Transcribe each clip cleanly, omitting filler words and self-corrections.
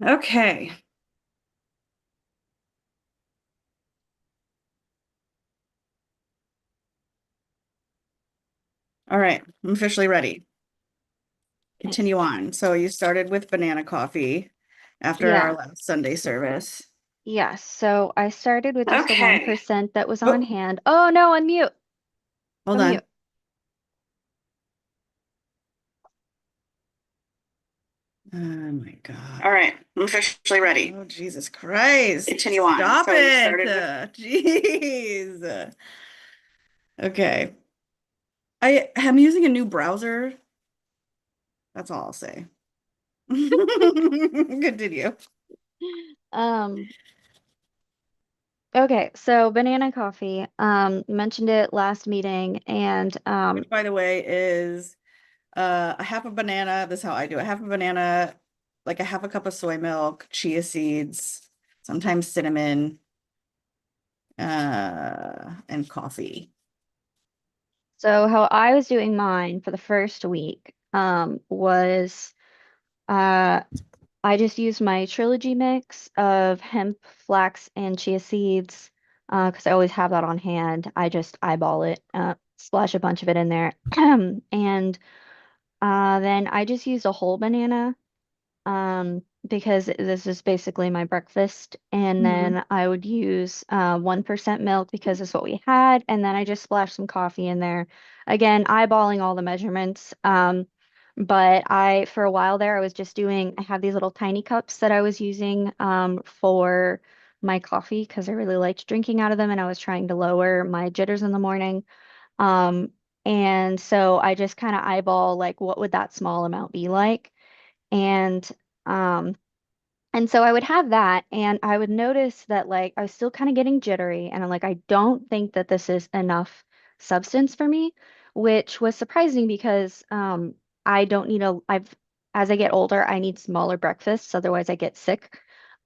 Okay. All right. I'm officially ready. Nice. Continue on. So you started with banana coffee after our Yeah. last Sunday service. Yes. So I started with just the Okay. 1% that was on Oh, hand. Oh no, unmute. hold Unmute. on. Oh my God. All right. I'm officially ready. Oh, Jesus Christ. Continue on. Okay. Stop So you started with it. Jeez. Okay. I am using a new browser. That's all I'll say. Continue. Um, okay, so banana coffee. Mentioned it last meeting and Which, by the way, is a half a banana. This is how I do it. Half a banana, like a half a cup of soy milk, chia seeds, sometimes cinnamon, and coffee. so how I was doing mine for the first week was uh I just used my trilogy mix of hemp, flax, and chia seeds because I always have that on hand. I just eyeball it, splash a bunch of it in there. And then I just used a whole banana because this is basically my breakfast. And Mhm. then I would use 1% milk because that's what we had. And then I just splashed some coffee in there. Again, eyeballing all the measurements. But for a while there, I was just I have these little tiny cups that I was using for my coffee because I really liked drinking out of them and I was trying to lower my jitters in the morning. Um, and so I just kind of eyeball like what would that small amount be like? And um and so I would have that and I would notice that like I was still kind of getting jittery and I'm like I don't think that this is enough substance for me, which was surprising because I don't need a I've as I get older I need smaller breakfasts otherwise I get sick.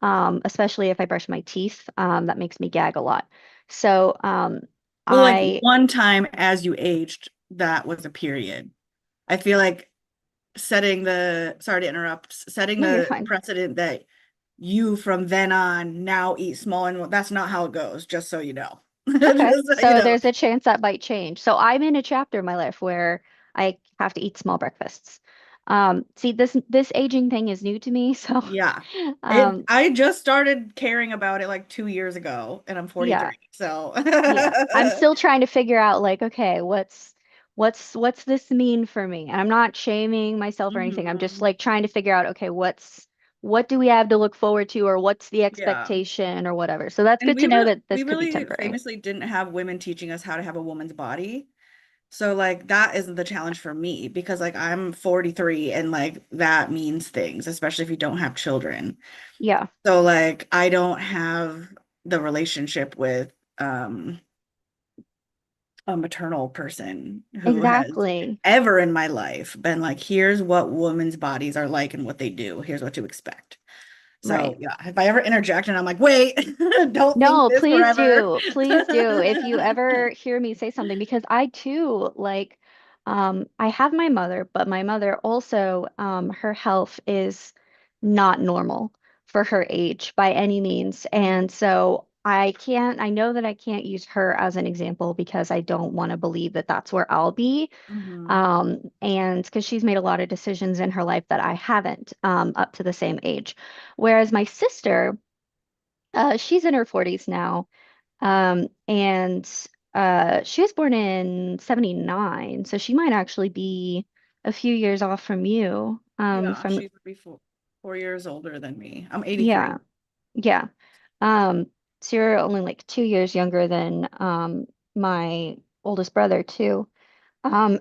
Especially if I brush my teeth, that makes me gag a lot. So Well, like I one time as you aged, that was a period. I feel like sorry to interrupt, setting no, you're the fine. precedent that you from then on now eat small and that's not how it goes, just so you know. Okay. Just so you So know. there's a chance that might change. So I'm in a chapter in my life where I have to eat small breakfasts. See, this aging thing is new to me, so Yeah. um, I just started caring about it like 2 years ago and I'm yeah, 43. So yeah. I'm still trying to figure out like, okay, what's this mean for me? And I'm not shaming myself or anything. I'm just Mhm. like trying to figure out, okay, what do we have to look forward to, or what's the Yeah. expectation, or whatever. So that's And good to know that we this could be really temporary. famously didn't have women teaching us how to have a woman's body. So like that isn't the challenge for me because like I'm 43 and like that means things, especially if you don't have children. Yeah, So like I don't have the relationship with a maternal person who has exactly. ever in my life been like, here's what women's bodies are like and what they do. Here's what to expect. So Right. yeah, if I ever interject and I'm like, wait, don't think No, this please forever. do. Please do. If you ever hear me say something, because I too, like, I have my mother, but my mother also, her health is not normal for her age by any means. And so I know that I can't use her as an example because I don't want to believe that that's where I'll be. Mhm. And because she's made a lot of decisions in her life that I haven't, up to the same age. Whereas my sister, she's in her 40s now. And she was born in 79, so she might actually be a few years off from you. Yeah, From she's before 4 years older than me. I'm 83. Yeah, yeah. So you're only like 2 years younger than my oldest brother too. By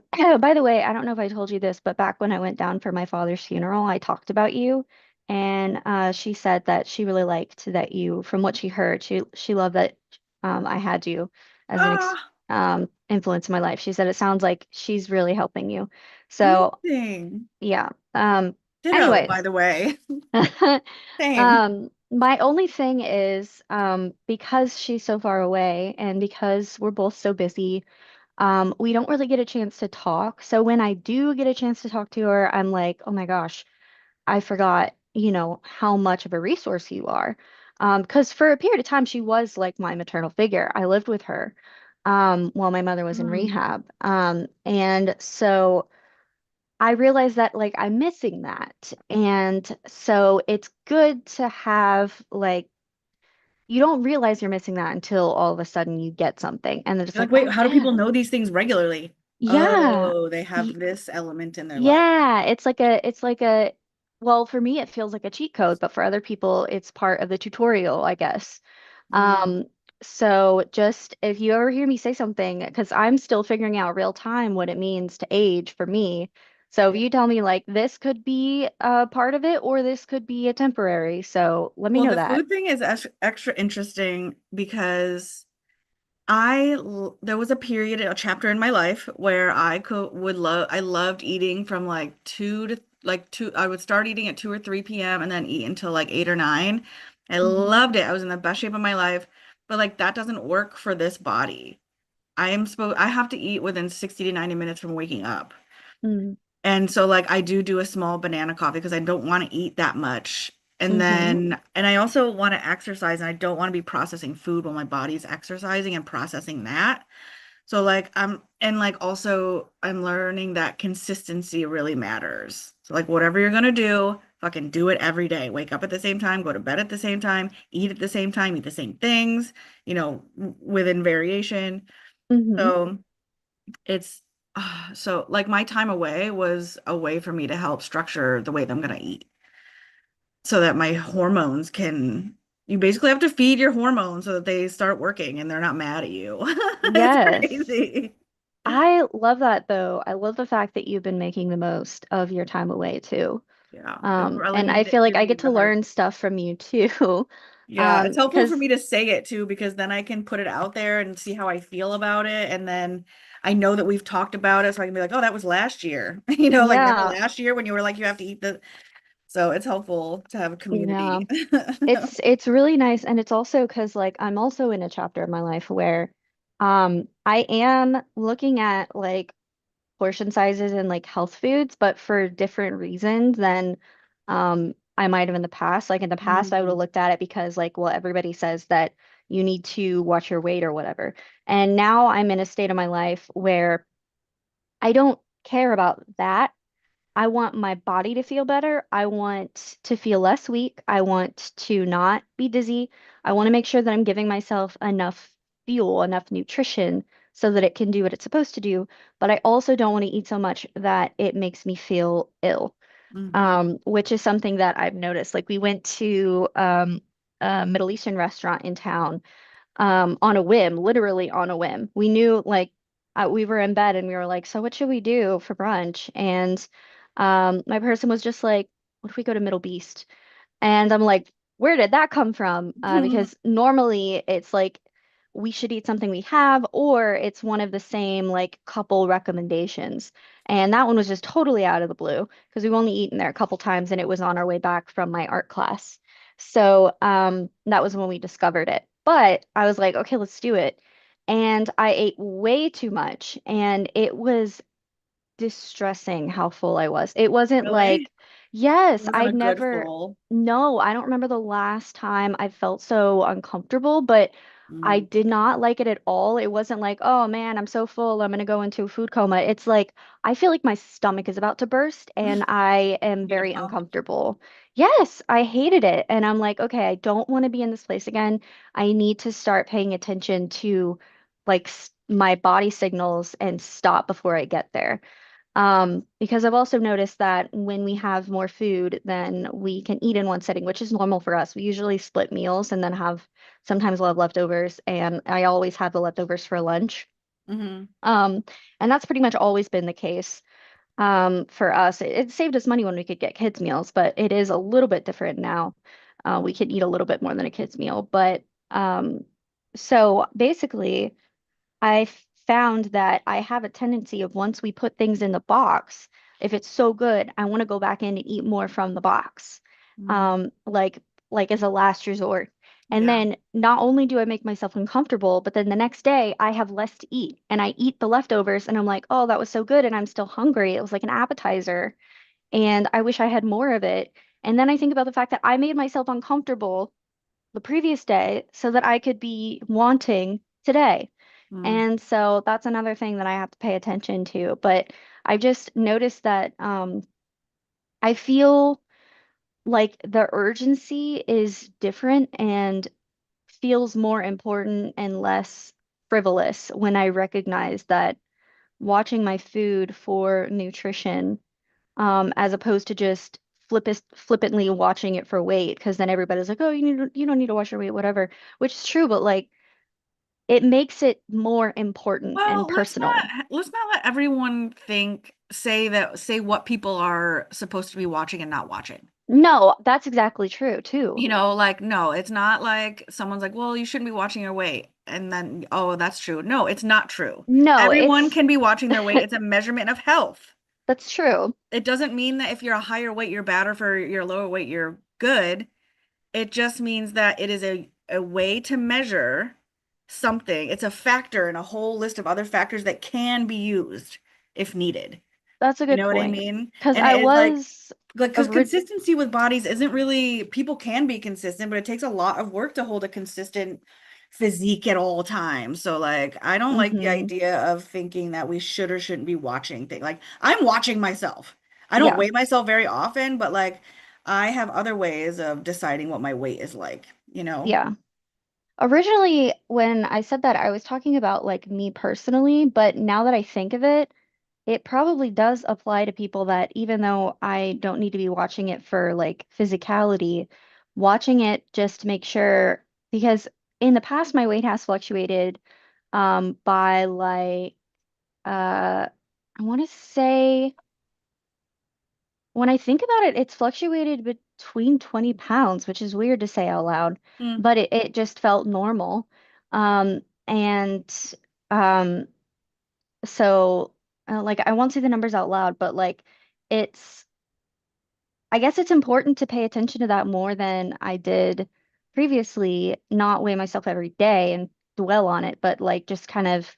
the way, I don't know if I told you this, but back when I went down for my father's funeral, I talked about you, and she said that she really liked that you, from what she heard, she loved that I had you as an ex Ah, influence in my life. She said it sounds like she's really helping you. So amazing. yeah. Ditto, by Anyways, the way. Same. my only thing is because she's so far away and because we're both so busy. We don't really get a chance to talk. So when I do get a chance to talk to her, I'm like, oh my gosh, I forgot. how much of a resource you are. Because for a period of time, she was like my maternal figure. I lived with her while my mother was in Mm. rehab. And so I realized that like I'm missing that. And so it's good to have like, you don't realize you're missing that until all of a sudden you get something. And they're just You're like, like, wait, oh, how do people yeah, know these things regularly? yeah. Oh, they have this element in their life. Yeah, well, for me, it feels like a cheat code, but for other people, it's part of the tutorial, I guess. Mm, Um, so just if you ever hear me say something, because I'm still figuring out real time what it means to age for me. So if yeah. you tell me like this could be a part of it or this could be a temporary, so let me Well, know the that. food thing is extra interesting because there was a period, a chapter in my life where I loved eating from like 2 to 2. I would start eating at 2 or 3 p.m. and then eat until like 8 or 9. I Hmm. loved it. I was in the best shape of my life, but like that doesn't work for this body. I have to eat within 60 to 90 minutes from waking up. Mm. And so like I do a small banana coffee because I don't want to eat that much. Hmm. And I also want to exercise and I don't want to be processing food while my body's exercising and processing that. So like and like also I'm learning that consistency really matters. So like whatever you're gonna do, fucking do it every day. Wake up at the same time, go to bed at the same time, eat at the same time, eat the same things, within variation. Hmm. So it's so like my time away was a way for me to help structure the way that I'm gonna eat so that my hormones can you basically have to feed your hormones so that they start working and they're not mad at you. It's Yes. crazy. I love that though. I love the fact that you've been making the most of your time away too. Yeah, it really And I made feel like give I me get to the heart. learn stuff from you too. Yeah, it's helpful for Because me to say it too because then I can put it out there and see how I feel about it and then I know that we've talked about it so I can be like, "Oh, that was last year." Like remember yeah, last year when you were like you have to eat the so it's helpful to have a yeah. community. It's really nice and it's also because like I'm also in a chapter of my life where I am looking at like portion sizes and like health foods, but for different reasons than I might have in the past. Like in the past, I would have Mm, looked at it because like, well, everybody says that you need to watch your weight or whatever. And now I'm in a state of my life where I don't care about that. I want my body to feel better. I want to feel less weak. I want to not be dizzy. I want to make sure that I'm giving myself enough fuel, enough nutrition so that it can do what it's supposed to do. But I also don't want to eat so much that it makes me feel ill, mhm, which is something that I've noticed. Like we went to a Middle Eastern restaurant in town on a whim, literally on a whim. We knew like we were in bed and we were like, so what should we do for brunch? And my person was just like, what if we go to Middle Beast? And I'm like, where did that come from? Because normally it's like we should eat something we have, or it's one of the same like couple recommendations. And that one was just totally out of the blue because we've only eaten there a couple times and it was on our way back from my art class. So that was when we discovered it. But I was like, okay, let's do it. And I ate way too much, and it was distressing how full I was. It wasn't Really? like, yes, It wasn't I'd a good never, full. no, I don't remember the last time I felt so uncomfortable, but I Mm. did not like it at all. It wasn't like, oh man, I'm so full, I'm gonna go into a food coma. It's like, I feel like my stomach is about to burst and I am Need a very pump. uncomfortable. Yes, I hated it. And I'm like, okay, I don't want to be in this place again. I need to start paying attention to like my body signals and stop before I get there. Because I've also noticed that when we have more food, then we can eat in one sitting, which is normal for us. We usually split meals and then have sometimes we'll have leftovers, and I always have the leftovers for lunch. Hmm. Um, and that's pretty much always been the case. For us, it saved us money when we could get kids' meals, but it is a little bit different now. We can eat a little bit more than a kid's meal, but so basically. I found that I have a tendency of once we put things in the box, if it's so good, I want to go back in and eat more from the box. Mm. Like as a last resort. And Yeah. then not only do I make myself uncomfortable, but then the next day I have less to eat and I eat the leftovers and I'm like, oh, that was so good and I'm still hungry. It was like an appetizer and I wish I had more of it. And then I think about the fact that I made myself uncomfortable the previous day so that I could be wanting today. Mm. And so that's another thing that I have to pay attention to. But I've just noticed that I feel like the urgency is different and feels more important and less frivolous when I recognize that watching my food for nutrition, as opposed to just flippantly watching it for weight, because then everybody's like, oh, you don't need to watch your weight, whatever, which is true, but like it makes it more important and Well, personal. let's not let everyone say what people are supposed to be watching and not watching. No, that's exactly true too. You know, like no, it's not like someone's like, "Well, you shouldn't be watching your weight." And then, "Oh, that's true." No, it's not true. No, Everyone it's can be watching their weight. It's a measurement of health. that's true. It doesn't mean that if you're a higher weight, you're bad, or for your lower weight, you're good. It just means that it is a way to measure something. It's a factor in a whole list of other factors that can be used if needed. That's a You good know what I point. mean? Because And I it is was because ori consistency with bodies isn't really, people can be consistent, but it takes a lot of work to hold a consistent physique at all times. So like I don't like the hmm idea of thinking that we should or shouldn't be watching things. Like I'm watching myself. I don't Yeah, weigh myself very often, but like I have other ways of deciding what my weight is like, you know? yeah. Originally, when I said that, I was talking about like me personally, but now that I think of it, it probably does apply to people that even though I don't need to be watching it for like physicality, watching it just to make sure, because in the past my weight has fluctuated by like I want to say when I think about it, it's fluctuated between 20 pounds, which is weird to say out loud, Mm. but it just felt normal. And um, so, like, I won't say the numbers out loud, but like, it's, I guess it's important to pay attention to that more than I did previously, not weigh myself every day and dwell on it, but like, just kind of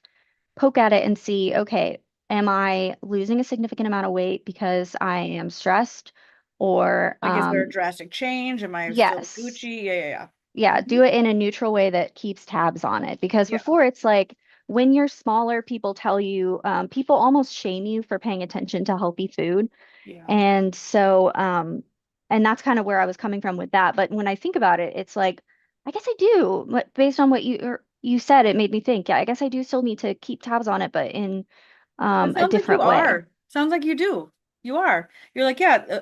poke at it and see, okay, am I losing a significant amount of weight because I am stressed? Or, Like is there a drastic change? Am I still yes, Gucci? Yeah, yeah, yeah. yeah, Mhm. do it in a neutral way that keeps tabs on it. Because Yeah. before it's like when you're smaller, people tell you, people almost shame you for paying attention to healthy food. Yeah. And so, and that's kind of where I was coming from with that. But when I think about it, it's like, I guess I do. But based on what you said, it made me think, yeah, I guess I do still need to keep tabs on it, but in It a sounds like you different way. are. Sounds like you do. You are. You're like, yeah,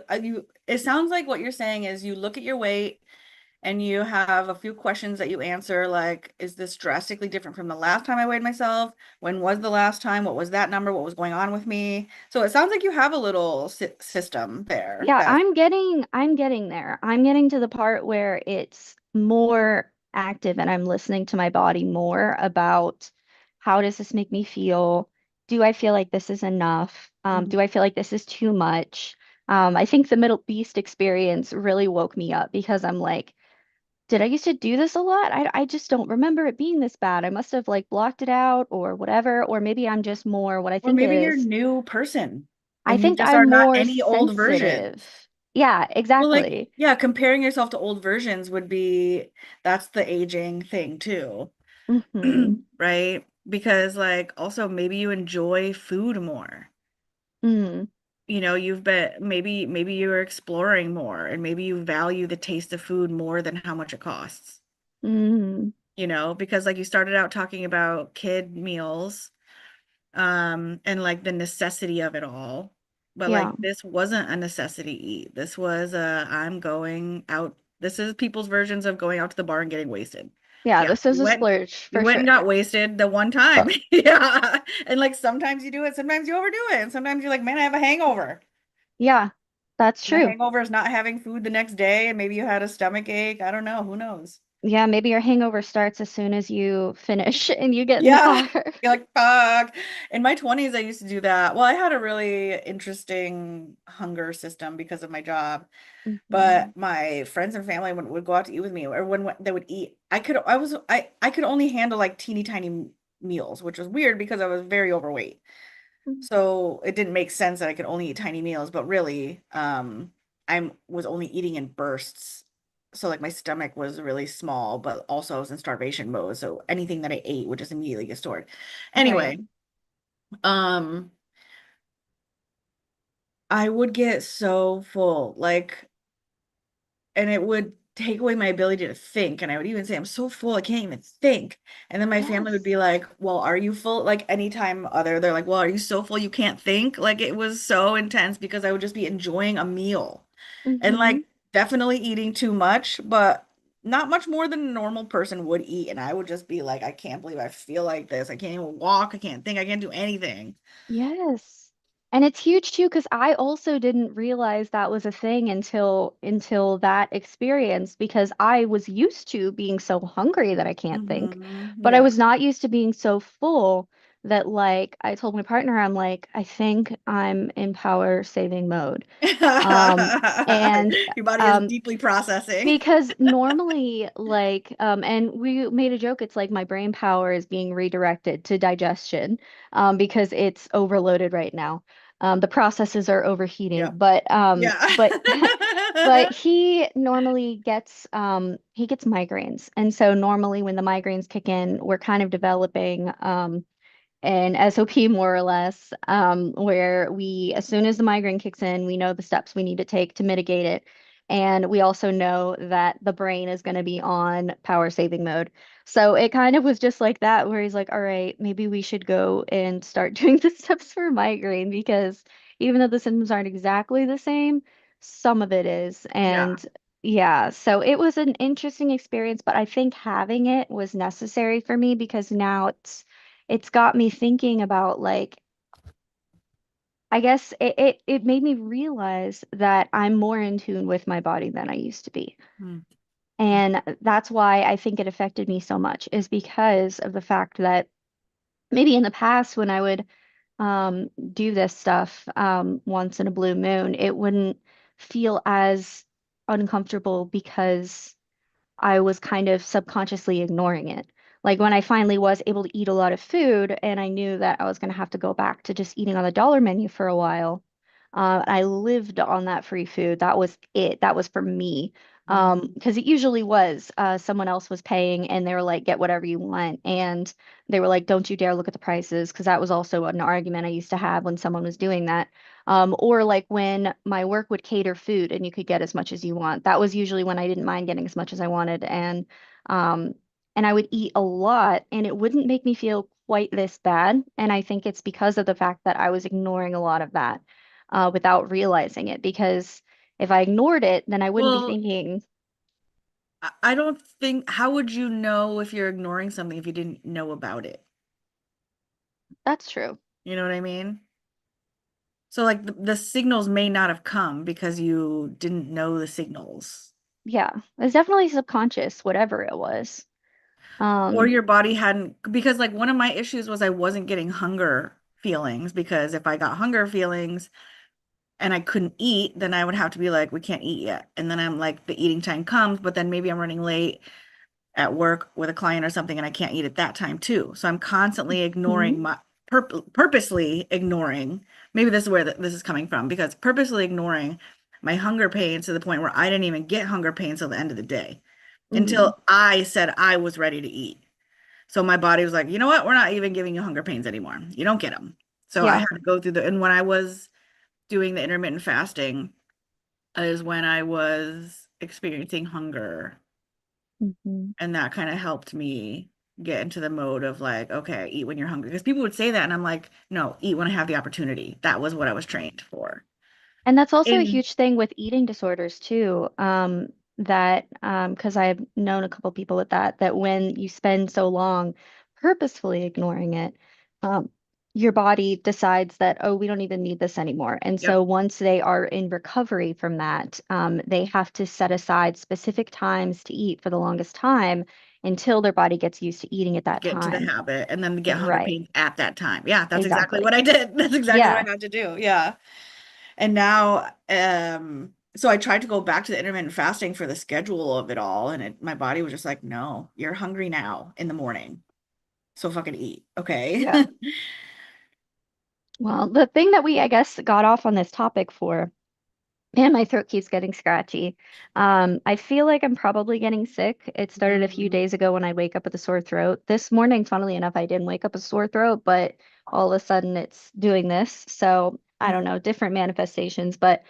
it sounds like what you're saying is you look at your weight and you have a few questions that you answer, like, is this drastically different from the last time I weighed myself? When was the last time? What was that number? What was going on with me? So it sounds like you have a little system there Yeah, that, I'm getting there. I'm getting to the part where it's more active and I'm listening to my body more about how does this make me feel? Do I feel like this is enough? Mhm. Do I feel like this is too much? I think the Middle East experience really woke me up because I'm like, did I used to do this a lot? I just don't remember it being this bad. I must have like blocked it out or whatever, or maybe I'm just more what I Or think it maybe you're a is. new person I and you think just I'm are not more any old version. sensitive. Yeah, Well, like, exactly. yeah, comparing yourself to old versions would be, that's the aging thing too. hmm Right? Because like also maybe you enjoy food more. mm You know, you've been maybe you're exploring more and maybe you value the taste of food more than how much it costs. mm You know, because like you started out talking about kid meals and like the necessity of it all. But Yeah. like this wasn't a necessity eat. This was a I'm going out. This is people's versions of going out to the bar and getting wasted. Yeah, Yeah, this is a splurge you for went and sure. got wasted the one time. Yeah. And like sometimes you do it, sometimes you overdo it. And sometimes you're like, man, I have a hangover. Yeah, that's And the true. hangover is not having food the next day, and maybe you had a stomach ache. I don't know. Who knows? Yeah, maybe your hangover starts as soon as you finish and you get in the Yeah. car. You're like, fuck. In my 20s, I used to do that. Well, I had a really interesting hunger system because of my job. hmm But my friends and family would go out to eat with me, or when they would eat, I could only handle like teeny tiny meals, which was weird because I was very overweight. So it didn't make sense that I could only eat tiny meals, but really, I was only eating in bursts. So like my stomach was really small, but also I was in starvation mode. So anything that I ate would just immediately get stored. Right. Anyway, um, I would get so full, like, and it would take away my ability to think. And I would even say, I'm so full, I can't even think. And then my family would Yes. be like, well, are you full? Like anytime other, they're like, well, are you so full you can't think? Like it was so intense because I would just be enjoying a meal and Hmm. like definitely eating too much, but not much more than a normal person would eat. And I would just be like, I can't believe I feel like this. I can't even walk. I can't think. I can't do anything. Yes. And it's huge too, because I also didn't realize that was a thing until that experience because I was used to being so hungry that I can't think. But I Yeah. was not used to being so full that like I told my partner, I'm like, I think I'm in power saving mode. Um and Your body is um deeply processing. because normally, like, and we made a joke, it's like my brain power is being redirected to digestion, because it's overloaded right now. The processes are Yeah. overheating, but Yeah. but he gets migraines. And so normally when the migraines kick in, we're kind of developing an SOP more or less, where we, as soon as the migraine kicks in, we know the steps we need to take to mitigate it. And we also know that the brain is going to be on power saving mode. So it kind of was just like that, where he's like, all right, maybe we should go and start doing the steps for migraine because even though the symptoms aren't exactly the same, some of it is. Yeah. And yeah, so it was an interesting experience, but I think having it was necessary for me because now it's got me thinking about like I guess it made me realize that I'm more in tune with my body than I used to be. Mm. And that's why I think it affected me so much is because of the fact that maybe in the past when I would do this stuff once in a blue moon, it wouldn't feel as uncomfortable because I was kind of subconsciously ignoring it. Like when I finally was able to eat a lot of food and I knew that I was going to have to go back to just eating on the dollar menu for a while, I lived on that free food. That was it. That was for me. Mhm. Because it usually was someone else was paying and they were like, get whatever you want. And they were like, don't you dare look at the prices. Because that was also an argument I used to have when someone was doing that. Or like when my work would cater food and you could get as much as you want. That was usually when I didn't mind getting as much as I wanted. Um, and I would eat a lot and it wouldn't make me feel quite this bad. And I think it's because of the fact that I was ignoring a lot of that without realizing it. Because if I ignored it, then I wouldn't be Well, thinking, I don't think, how would you know if you're ignoring something if you didn't know about it? that's true. You know what I mean? So like the signals may not have come because you didn't know the signals. Yeah, it's definitely subconscious, whatever it was. Or Um, your body hadn't, because like one of my issues was I wasn't getting hunger feelings because if I got hunger feelings and I couldn't eat, then I would have to be like, we can't eat yet. And then I'm like, the eating time comes, but then maybe I'm running late at work with a client or something and I can't eat at that time too. So I'm constantly mhm, ignoring my purposely ignoring. Maybe this is where this is coming from because purposely ignoring my hunger pains to the point where I didn't even get hunger pains till the end of the day mhm. until I said I was ready to eat. So my body was like, you know what? We're not even giving you hunger pains anymore. You don't get them. So I Yeah. had to go through and when I was doing the intermittent fasting is when I was experiencing hunger. Mhm. And that kind of helped me get into the mode of like, okay, eat when you're hungry. Because people would say that, and I'm like, no, eat when I have the opportunity. That was what I was trained for. And that's also a In, huge thing with eating disorders too. That because I've known a couple people with that, that when you spend so long purposefully ignoring it, um, your body decides that, oh, we don't even need this anymore. And yep, so once they are in recovery from that, they have to set aside specific times to eat for the longest time until their body gets used to eating at that get into the time. habit and then get hunger Right. pains at that time. Yeah, that's exactly Exactly. what I did. That's exactly what Yeah. I had to do. Yeah. And now, so I tried to go back to the intermittent fasting for the schedule of it all, and my body was just like, no, you're hungry now in the morning. So fucking eat. Okay. Yeah. Well, the thing that we, I guess, got off on this topic for And my throat keeps getting scratchy. I feel like I'm probably getting sick. It started a few Mm. days ago when I wake up with a sore throat. This morning, funnily enough, I didn't wake up with a sore throat, but all of a sudden it's doing this. So I don't know, different manifestations. But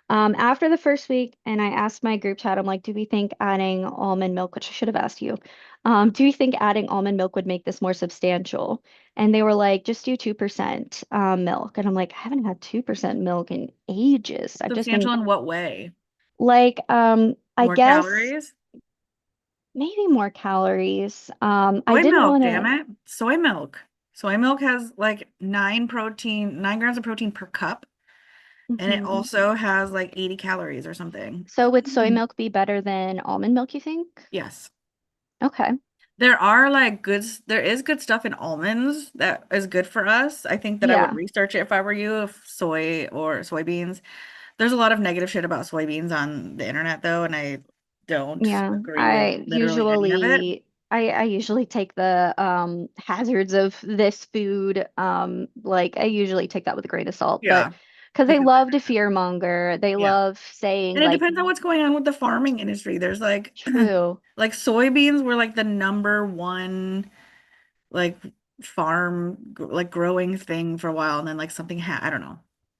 after the first week, and I asked my group chat, I'm like, do we think adding almond milk, which I should have asked you, do you think adding almond milk would make this more substantial? And they were like, just do 2% milk. And I'm like, I haven't had 2% milk in ages. I've just been Substantial in what way? like, I More guess calories? maybe more calories. I Soy didn't milk, want damn to, it. Soy milk. Soy milk has like 9 grams of protein per cup, and it Mhm. also has like 80 calories or something. So would soy milk be better than almond milk, you think? Yes. Okay. There are like there is good stuff in almonds that is good for us. I think that I would Yeah. research it if I were you, if soy or soybeans. There's a lot of negative shit about soybeans on the internet though, and I don't Yeah. agree with literally any of it. I usually take the hazards of this food like I usually take that with a grain of salt, but Yeah, because they because love to fearmonger, they yeah. love saying And it like depends on what's going on with the farming industry. There's like true. like soybeans were like the number one like like growing thing for a while, and then like something ha I don't know.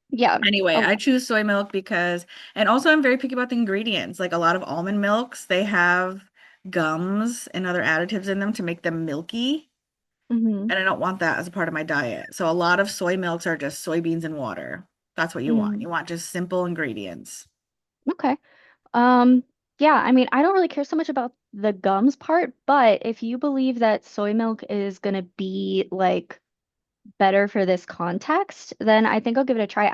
Yeah. Anyway, Oh, I choose soy milk because, and also I'm very picky about the ingredients. Like a lot of almond milks, they have gums and other additives in them to make them milky, hmm. and I don't want that as a part of my diet. So a lot of soy milks are just soybeans and water. That's what you want. Mm, You want just simple ingredients. okay. Um, yeah, I mean, I don't really care so much about the gums part, but if you believe that soy milk is gonna be like better for this context, then I think I'll give it a try.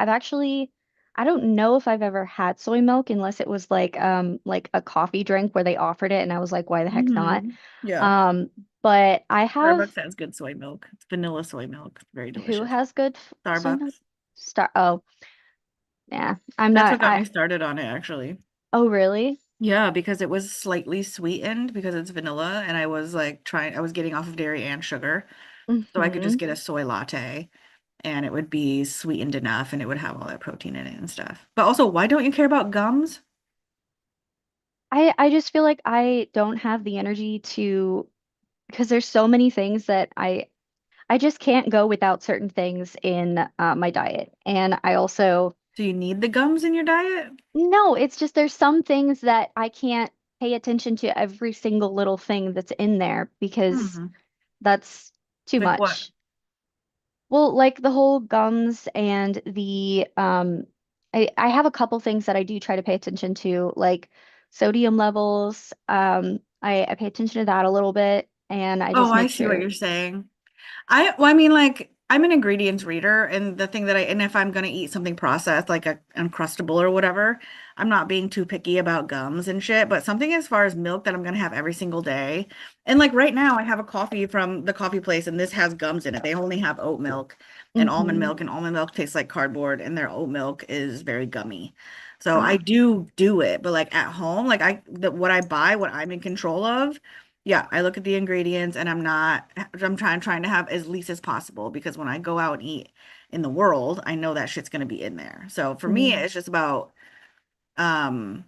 I don't know if I've ever had soy milk unless it was like a coffee drink where they offered it and I was like, why the heck not? Yeah. Um, but I have Starbucks has good soy milk. It's vanilla soy milk. It's very who delicious. has good soy milk? Starbucks. Oh, yeah. I'm That's not what got me I started on it, actually. Oh, really? Yeah, because it was slightly sweetened because it's vanilla, and I was like I was getting off of dairy and sugar. So I could just Hmm. get a soy latte and it would be sweetened enough and it would have all that protein in it and stuff. But also, why don't you care about gums? I just feel like I don't have the energy to because there's so many things that I just can't go without certain things in my diet. And I also Do you need the gums in your diet? no, it's just there's some things that I can't pay attention to every single little thing that's in there because Hmm. that's too Like what? much. Well, like the whole gums and the I have a couple things that I do try to pay attention to, like sodium levels. I pay attention to that a little bit and I Oh, just I make see what sure. you're saying. Well, I mean, like, I'm an ingredients reader, and the thing that and if I'm gonna eat something processed, like a Uncrustable or whatever, I'm not being too picky about gums and shit, but something as far as milk that I'm gonna have every single day. And like right now, I have a coffee from the coffee place, and this has gums in it. They only have oat Hmm. milk, and almond milk tastes like cardboard, and their oat milk is very gummy. So I do it, but like at home, like what I buy, what I'm in control of. Yeah, I look at the ingredients and I'm trying to have as least as possible because when I go out and eat in the world, I know that shit's gonna be in there. So for me, Hmm. it's just about um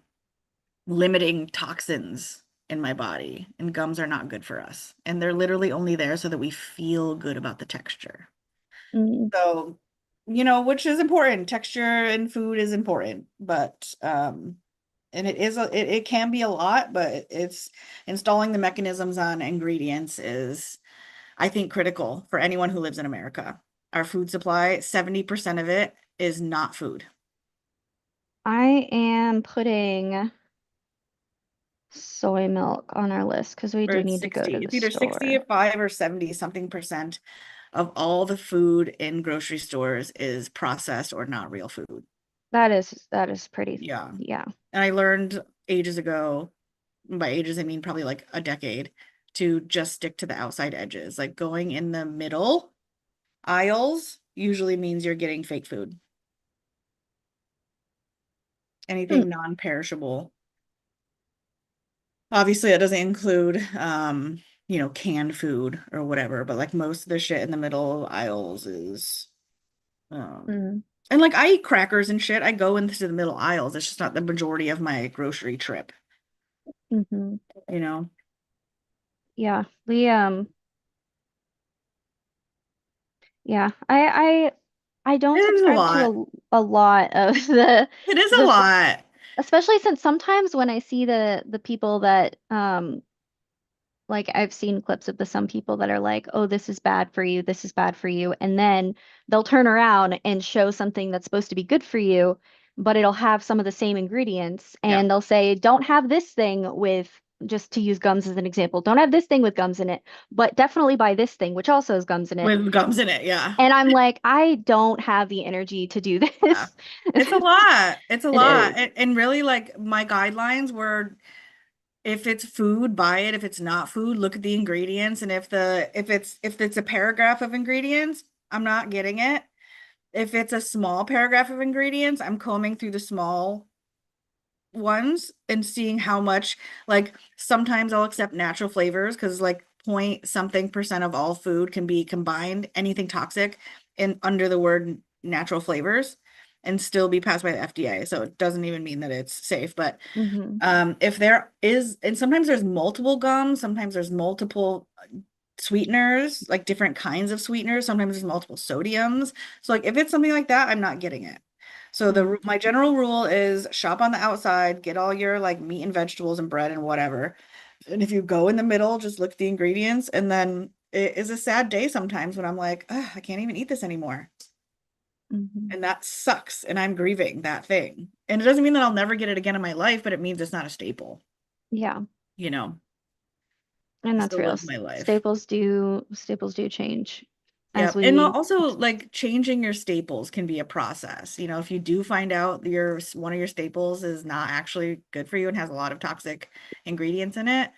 limiting toxins in my body. And gums are not good for us. And they're literally only there so that we feel good about the texture. Mm, So, which is important. Texture in food is important, but and it can be a lot, but it's installing the mechanisms on ingredients is I think critical for anyone who lives in America. Our food supply, 70% of it is not food. I am putting soy milk on our list because we Or do it's need to go 60. to the It's either 60 store. or 5 or 70 something percent of all the food in grocery stores is processed or not real food. That is pretty, Yeah. yeah. And I learned ages ago, by ages I mean probably like a decade, to just stick to the outside edges. Like going in the middle aisles usually means you're getting fake food. Hmm. Anything non-perishable. Obviously, that doesn't include canned food or whatever, but like most of the shit in the middle aisles is um Mm. And like I eat crackers and shit. I go into the middle aisles. It's just not the majority of my grocery trip, Hmm. you know. Yeah. Yeah. I It don't is a subscribe lot. to a lot of It is a the lot. especially since sometimes when I see the people that like I've seen clips of the some people that are like, "Oh, this is bad for you. This is bad for you." And then they'll turn around and show something that's supposed to be good for you, but it'll have some of the same ingredients. Yeah. And they'll say, "Don't have this thing with," just to use gums as an example, "don't have this thing with gums in it, but definitely buy this thing, which also has gums in it." With gums in it, yeah. And I'm like, I don't have the energy to do Yeah. this. It's a lot. It's a It lot. is. And really like my guidelines were if it's food, buy it. If it's not food, look at the ingredients. And if it's a paragraph of ingredients, I'm not getting it. If it's a small paragraph of ingredients, I'm combing through the small ones and seeing how much, like sometimes I'll accept natural flavors because like point something percent of all food can be combined, anything toxic in under the word natural flavors and still be passed by the FDA. So it doesn't even mean that it's safe. But Hmm. if there is, and sometimes there's multiple gums, sometimes there's multiple sweeteners, like different kinds of sweeteners, sometimes there's multiple sodiums. So like if it's something like that, I'm not getting it. So the Hmm. my general rule is shop on the outside, get all your like meat and vegetables and bread and whatever. And if you go in the middle, just look at the ingredients. And then it is a sad day sometimes when I'm like, "Ugh, I can't even eat this anymore." Hmm. And that sucks. And I'm grieving that thing. And it doesn't mean that I'll never get it again in my life, but it means it's not a staple, Yeah. you know. And I that's still real. live my life. Staples do change as Yep. And we also like changing your staples can be a process. You know, if you do find out your one of your staples is not actually good for you and has a lot of toxic ingredients in it,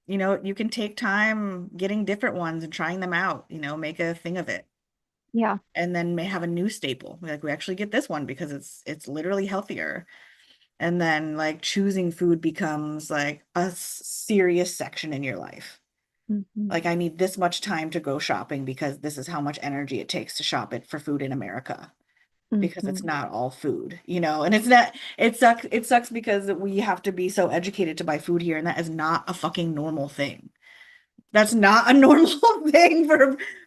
you know, you can take time getting different ones and trying them out, you know, make a thing of it. yeah. And then may have a new staple. Like we actually get this one because it's literally healthier. And then like choosing food becomes like a serious section in your life. Hmm. Like I need this much time to go shopping because this is how much energy it takes to shop it for food in America because it's Hmm. not all food, you know. And it's not it sucks because we have to be so educated to buy food here and that is not a fucking normal thing. That's not a normal thing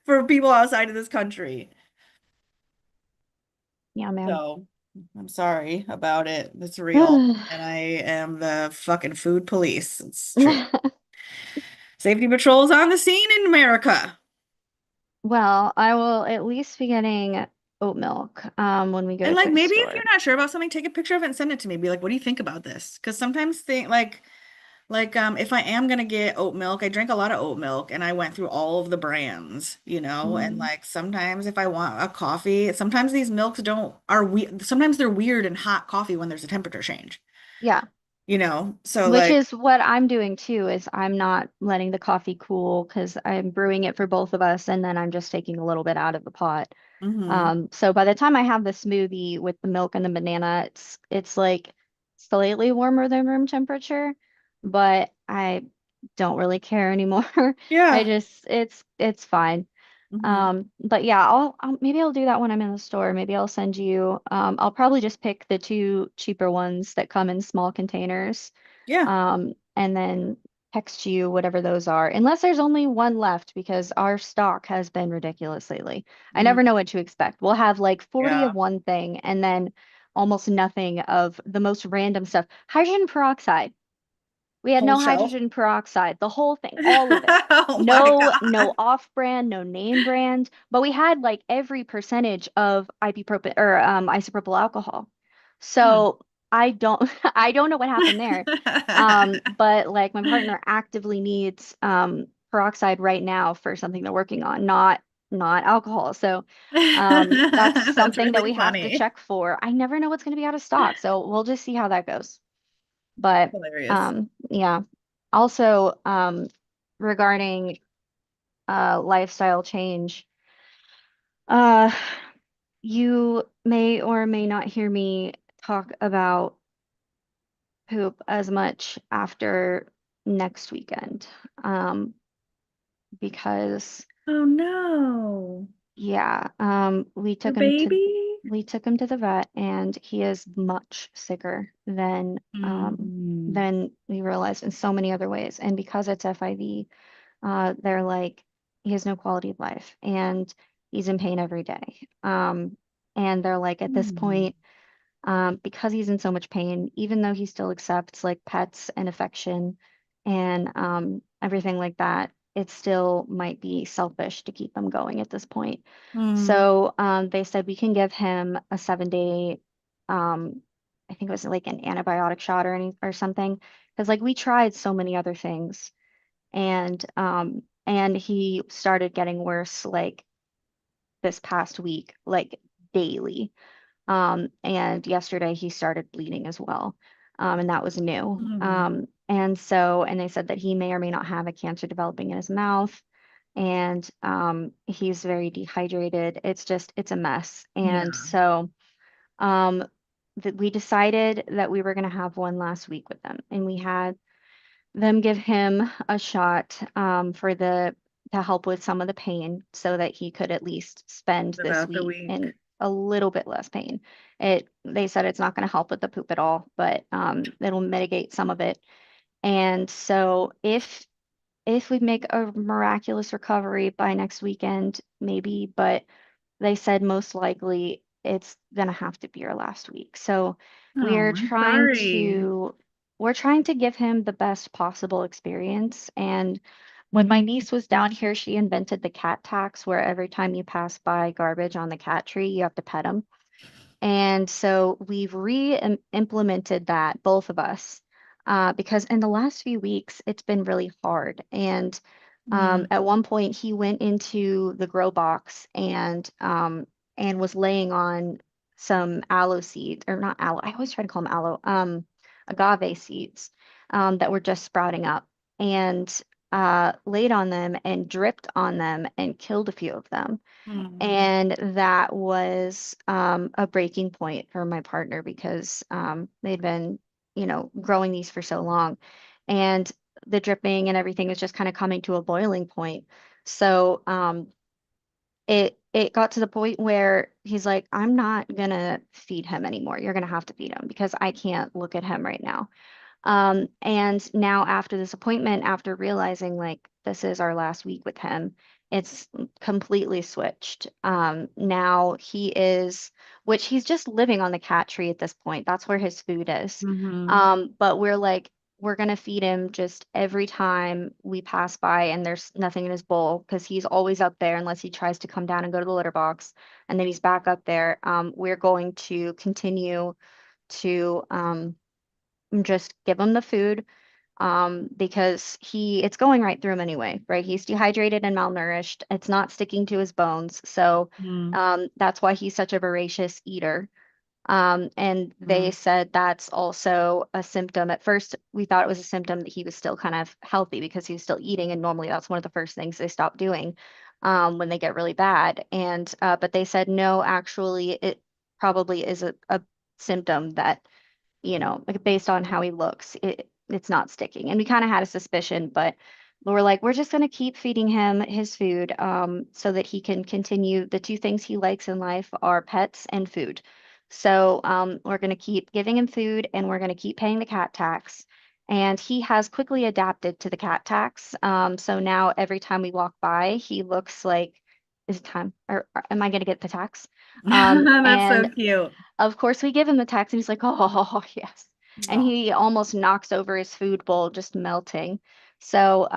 for people outside of this country. Yeah, man. So I'm sorry about it. It's real. And I am the fucking food police. It's true. Safety patrols on the scene in America. Well, I will at least be getting oat milk when we go And to like the maybe if you're store. not sure about something, take a picture of it and send it to me. Be like, what do you think about this? Because sometimes think like if I am gonna get oat milk, I drink a lot of oat milk and I went through all of the brands, you know, and Mm, like sometimes if I want a coffee, sometimes these milks don't are we sometimes they're weird and hot coffee when there's a temperature change, yeah, you know? So which like is what I'm doing too, is I'm not letting the coffee cool because I'm brewing it for both of us and then I'm just taking a little bit out of the pot. hmm So by the time I have the smoothie with the milk and the banana, it's like slightly warmer than room temperature, but I don't really care anymore. I yeah. just it's fine. hmm But yeah, maybe I'll do that when I'm in the store. Maybe I'll send you. I'll probably just pick the two cheaper ones that come in small containers, Yeah. and then text you whatever those are. Unless there's only one left because our stock has been ridiculous lately. I Mm, never know what to expect. We'll have like 40 of yeah. one thing and then almost nothing of the most random stuff. Hydrogen peroxide. We had Whole no shelf. hydrogen peroxide, the whole thing, all of it. Oh my No God. off-brand, no name brand, but we had like every percentage of ibuprofen or isopropyl alcohol. Hmm. So I don't I don't know what happened there. But like my partner actively needs peroxide right now for something they're working on, not alcohol. So that's That's something that really we have to funny. check for. I never know what's going to be out of stock, so we'll just see how that goes. But Hilarious. yeah. Also, regarding lifestyle change, uh, you may or may not hear me talk about poop as much after next weekend. Um, because Oh no. yeah, we Your took him to baby? we took him to the vet and he is much sicker Mm. than we realized in so many other ways. And because it's FIV, they're like, he has no quality of life and he's in pain every day. And they're like, at this Mm. point, because he's in so much pain, even though he still accepts like pets and affection and everything like that, it still might be selfish to keep him going at this point. Mm. So they said we can give him a 7 day, I think it was like an antibiotic shot or something, because like we tried so many other things, and he started getting worse like this past week, like daily. And yesterday he started bleeding as well. And that was new. Mm. And they said that he may or may not have a cancer developing in his mouth. And he's very dehydrated. It's a mess. And Yeah. so um, we decided that we were going to have one last week with them. And we had them give him a shot to help with some of the pain so that he could at least spend this About the week week. in a little bit less pain. They said it's not going to help with the poop at all, but it'll mitigate some of it. And so if we make a miraculous recovery by next weekend, maybe, but they said most likely it's gonna have to be our last week. So Oh, we're I'm trying sorry. to we're trying to give him the best possible experience. And when my niece was down here, she invented the cat tax, where every time you pass by garbage on the cat tree, you have to pet him. And so we've re-implemented that, both of us, because in the last few weeks, it's been really hard. And Mm. at one point, he went into the grow box and was laying on some aloe seeds, or not aloe. I always try to call them aloe, agave seeds that were just sprouting up, and laid on them and dripped on them and killed a few of them. Mm. And that was a breaking point for my partner because they'd been, growing these for so long. And the dripping and everything is just kind of coming to a boiling point. So it got to the point where he's like, I'm not gonna feed him anymore. You're gonna have to feed him because I can't look at him right now. And now after this appointment, after realizing like this is our last week with him, it's completely switched. Now which he's just living on the cat tree at this point. That's where his food is. Mm-hmm. But we're like, we're gonna feed him just every time we pass by and there's nothing in his bowl because he's always up there unless he tries to come down and go to the litter box, and then he's back up there. We're going to continue to just give him the food because it's going right through him anyway, right? He's dehydrated and malnourished. It's not sticking to his bones. So Mm. that's why he's such a voracious eater. And they Mm. said that's also a symptom. At first, we thought it was a symptom that he was still kind of healthy because he was still eating, and normally that's one of the first things they stop doing when they get really bad. And but they said no, actually, it probably is a symptom that like based on how he looks, it's not sticking. And we kind of had a suspicion, but we're like, we're just gonna keep feeding him his food, so that he can continue. The two things he likes in life are pets and food. So we're gonna keep giving him food, and we're gonna keep paying the cat tax. And he has quickly adapted to the cat tax. So now every time we walk by, he looks like, is it time? Or am I gonna get the tax? That's so And cute. of course, we give him the text, and he's like, oh, yes. And Oh. he almost knocks over his food bowl, just melting. So,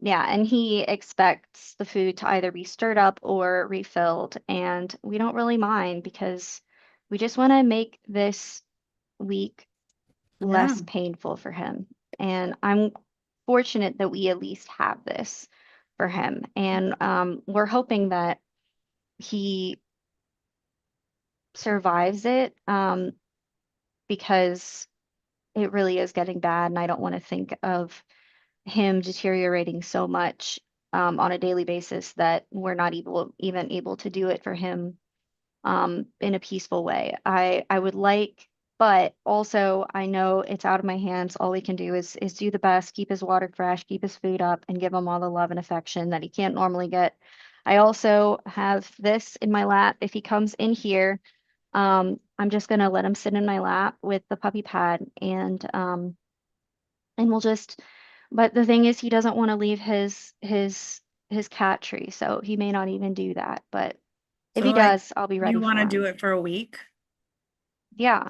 yeah, and he expects the food to either be stirred up or refilled. And we don't really mind because we just want to make this week Yeah. less painful for him. And I'm fortunate that we at least have this for him. And we're hoping that he survives it, because it really is getting bad, and I don't want to think of him deteriorating so much on a daily basis that we're not even able to do it for him in a peaceful way. I would like, but also I know it's out of my hands. All we can do is do the best, keep his water fresh, keep his food up, and give him all the love and affection that he can't normally get. I also have this in my lap. If he comes in here, I'm just gonna let him sit in my lap with the puppy pad and we'll just but the thing is he doesn't want to leave his cat tree, so he may not even do that. But if So he like does, I'll be you ready want to for do him. it for a week? Yeah.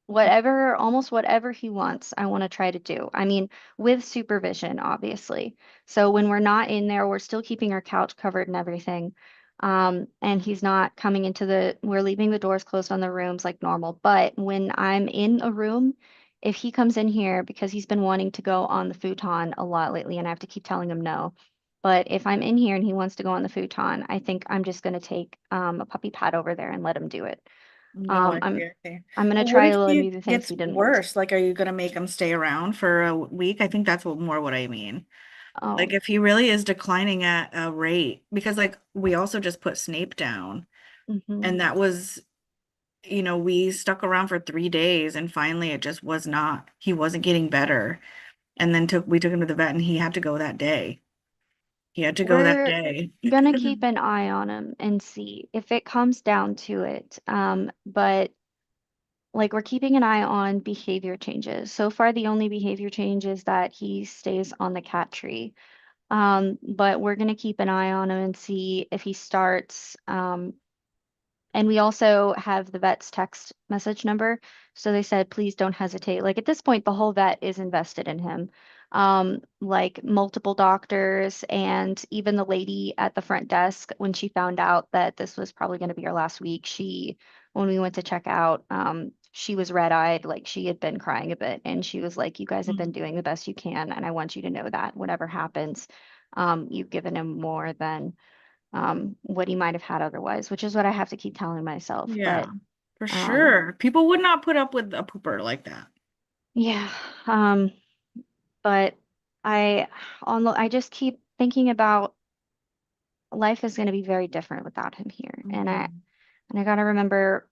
Whatever, almost whatever he wants, I want to try to do. I mean, with supervision, obviously. So when we're not in there, we're still keeping our couch covered and everything. And he's not coming into we're leaving the doors closed on the rooms like normal. But when I'm in a room, if he comes in here, because he's been wanting to go on the futon a lot lately, and I have to keep telling him no. But if I'm in here and he wants to go on the futon, I think I'm just going to take a puppy pad over there and let him do it. No, Um, I I'm see, I see. I'm gonna Well, what try if to let him do it the things gets he didn't want to. worse? Like, are you gonna make him stay around for a week? I think that's what I mean. Like, Oh, if he really is declining at a rate, because like we also just put Snape down, hmm. and that was, we stuck around for 3 days, and finally it just was not. He wasn't getting better, and then we took him to the vet, and he had to go that day. He had to go that We're day. gonna keep an eye on him and see if it comes down to it. But like we're keeping an eye on behavior changes. So far, the only behavior change is that he stays on the cat tree. But we're gonna keep an eye on him and see if he starts and we also have the vet's text message number. So they said, please don't hesitate. Like at this point, the whole vet is invested in him. Like multiple doctors and even the lady at the front desk, when she found out that this was probably going to be our last week, when we went to check out, she was red-eyed, like she had been crying a bit. And she was like, you guys have been doing the best you can. And I want you to know that whatever happens, you've given him more than what he might have had otherwise, which is what I have to keep telling myself. Yeah, But for um, sure. People would not put up with a pooper like that. yeah, um, but I I just keep thinking about life is going to be very different without him here, Mhm. and I got to remember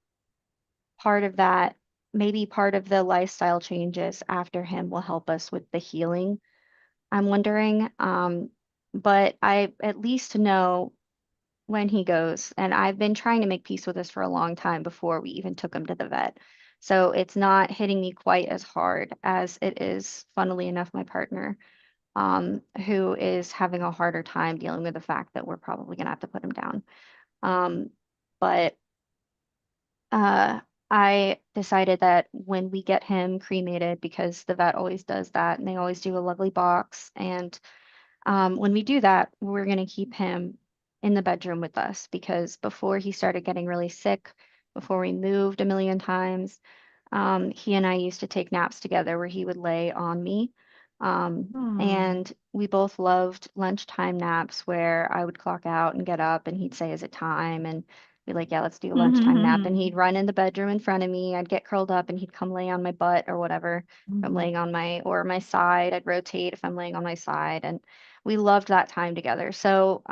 part of that. Maybe part of the lifestyle changes after him will help us with the healing. I'm wondering, but I at least know when he goes. And I've been trying to make peace with this for a long time before we even took him to the vet. So it's not hitting me quite as hard as it is, funnily enough, my partner, who is having a harder time dealing with the fact that we're probably gonna have to put him down. Um, but I decided that when we get him cremated, because the vet always does that, and they always do a lovely box, and when we do that, we're going to keep him in the bedroom with us because before he started getting really sick, before we moved a million times, he and I used to take naps together where he would lay on me. Oh. And we both loved lunchtime naps where I would clock out and get up and he'd say, is it time? And be like, yeah, let's do a lunchtime nap. And he'd run in the bedroom in front of me. I'd get curled up and he'd come lay on my butt or whatever. If I'm laying on my side, I'd rotate if I'm laying on my side. And we loved that time together. So,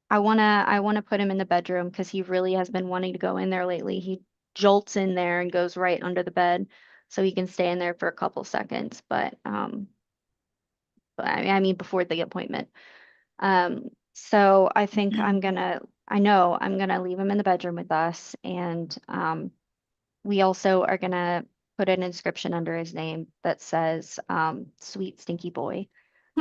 I wanna put him in the bedroom because he really has been wanting to go in there lately. He jolts in there and goes right under the bed so he can stay in there for a couple seconds. But I mean before the appointment. So I think I know I'm gonna leave him in the bedroom with us, and we also are gonna put an inscription under his name that says "Sweet Stinky Boy,"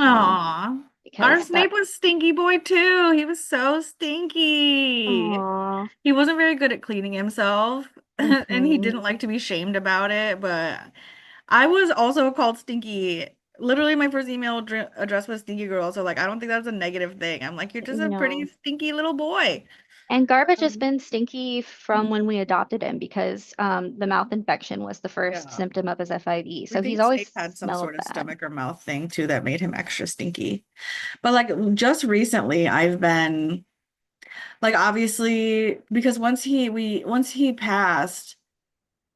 um, Aw. Our because Snape was stinky boy too. He was so stinky. aw, He wasn't very good at cleaning himself, and he hmm didn't like to be shamed about it, but I was also called stinky. Literally, my first email address was stinky girl, so like I don't think that's a negative thing. I'm like, you're just a pretty no. stinky little boy. And Garbage has Um, been stinky from when we adopted him because the mouth infection was the first Yeah. symptom of his FIV. We So he's think always Snape had some smelled sort of bad. stomach or mouth thing too that made him extra stinky. But like just recently, I've been like obviously because once he passed,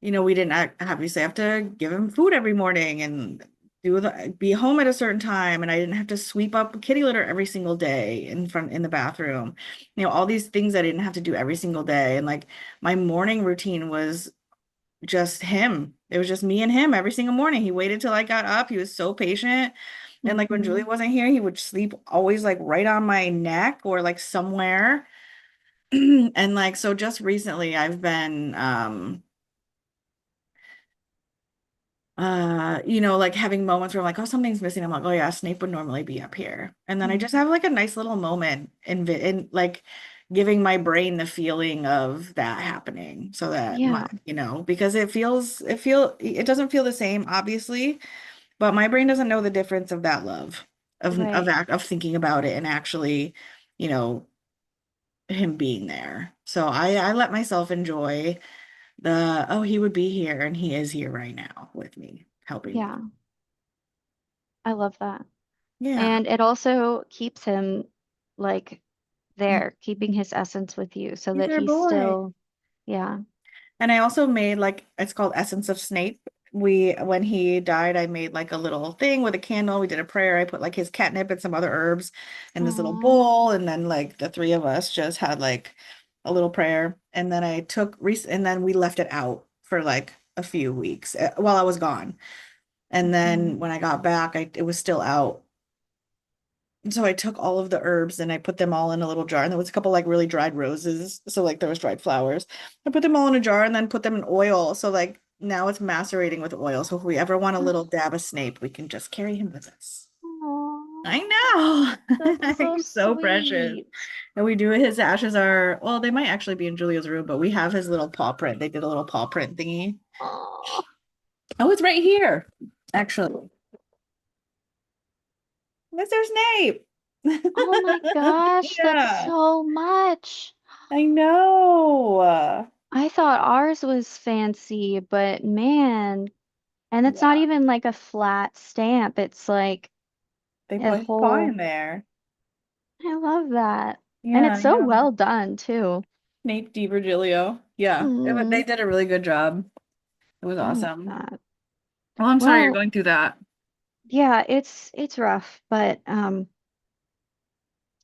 we didn't obviously have to give him food every morning and be home at a certain time, and I didn't have to sweep up kitty litter every single day in the bathroom. All these things I didn't have to do every single day, and like my morning routine was just him. It was just me and him every single morning. He waited till I got up. He was so patient. And like when Julie Hmm. wasn't here, he would sleep always like right on my neck or like somewhere. And like, so just recently I've been, like having moments where I'm like, oh, something's missing. I'm like, oh yeah, Snape would normally be up here. And then I just Mhm. have like a nice little moment in like giving my brain the feeling of that happening so that Yeah, because it doesn't feel the same, obviously, but my brain doesn't know the difference of that love, right. of thinking about it and actually, you know, him being there. So I let myself enjoy oh, he would be here and he is here right now with me, helping me. Yeah, I love that. Yeah. And it also keeps him like He- there, keeping his essence with you so He's that our he's boy. still, yeah. And I also made like it's called Essence of Snape. When he died, I made like a little thing with a candle. We did a prayer. I put like his catnip and some other herbs in this little Oh, bowl, and then like the three of us just had like a little prayer. And then and then we left it out for like a few weeks while I was gone. And then mhm. when I got back, it was still out. So I took all of the herbs and I put them all in a little jar. And there was a couple like really dried roses. So like there was dried flowers. I put them all in a jar and then put them in oil. So like now it's macerating with oil. So if we ever want a little dab of Snape, we can just carry him with us. Oh, I know. that's so He's so precious. sweet. And we do his ashes well, they might actually be in Julia's room, but we have his little paw print. They did a little paw print thingy. Oh, Oh, it's right here, actually. Mr. Snape. oh my gosh, that's Yeah. so much. I know. I thought ours was fancy, but man, and it's not Yeah, even like a flat stamp. It's like they a put his paw in whole, there. I love that. And Yeah, it's I so know. well done too. Snape Virgilio. Yeah, they Mm, did a really good job. It was I love awesome. that. Well, I'm sorry you're Well, going through that. yeah, it's rough, but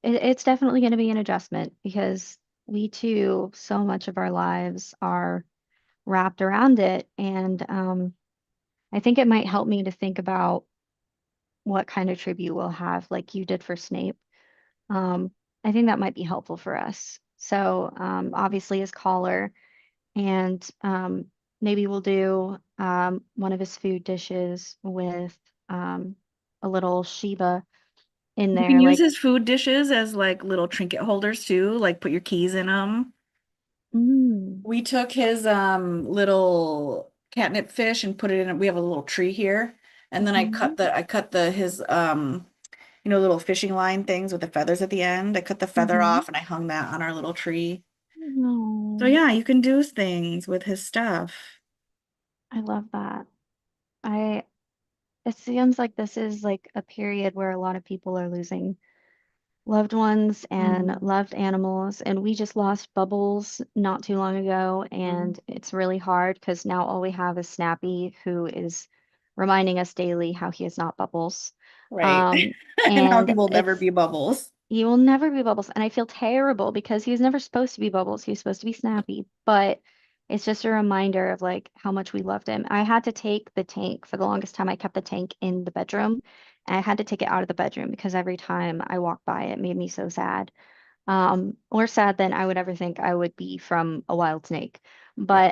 it's definitely going to be an adjustment because we too, so much of our lives are wrapped around it. And I think it might help me to think about what kind of tribute we'll have, like you did for Snape. Um, I think that might be helpful for us. So obviously his collar, and maybe we'll do one of his food dishes with um, a little Sheba in You can there, use like, his food dishes as like little trinket holders too, like put your keys in them. mm, We took his little catnip fish and put it in. We have a little tree here, and then mhm, I cut the his little fishing line things with the feathers at the end. I cut the feather mhm. off and I hung that on our little tree. So No, yeah, you can do things with his stuff. I love that. I It seems like this is like a period where a lot of people are losing loved ones and Mm-hmm. loved animals. And we just lost Bubbles not too long ago. And it's really hard because now all we have is Snappy, who is reminding us daily how he is not Bubbles. Right. Um, And how he and will never it's be Bubbles. he will never be Bubbles. And I feel terrible because he was never supposed to be Bubbles. He was supposed to be Snappy. But it's just a reminder of like how much we loved him. I had to take the tank for the longest time. I kept the tank in the bedroom. And I had to take it out of the bedroom because every time I walked by, it made me so sad. More sad than I would ever think I would be from a wild snake. Yeah.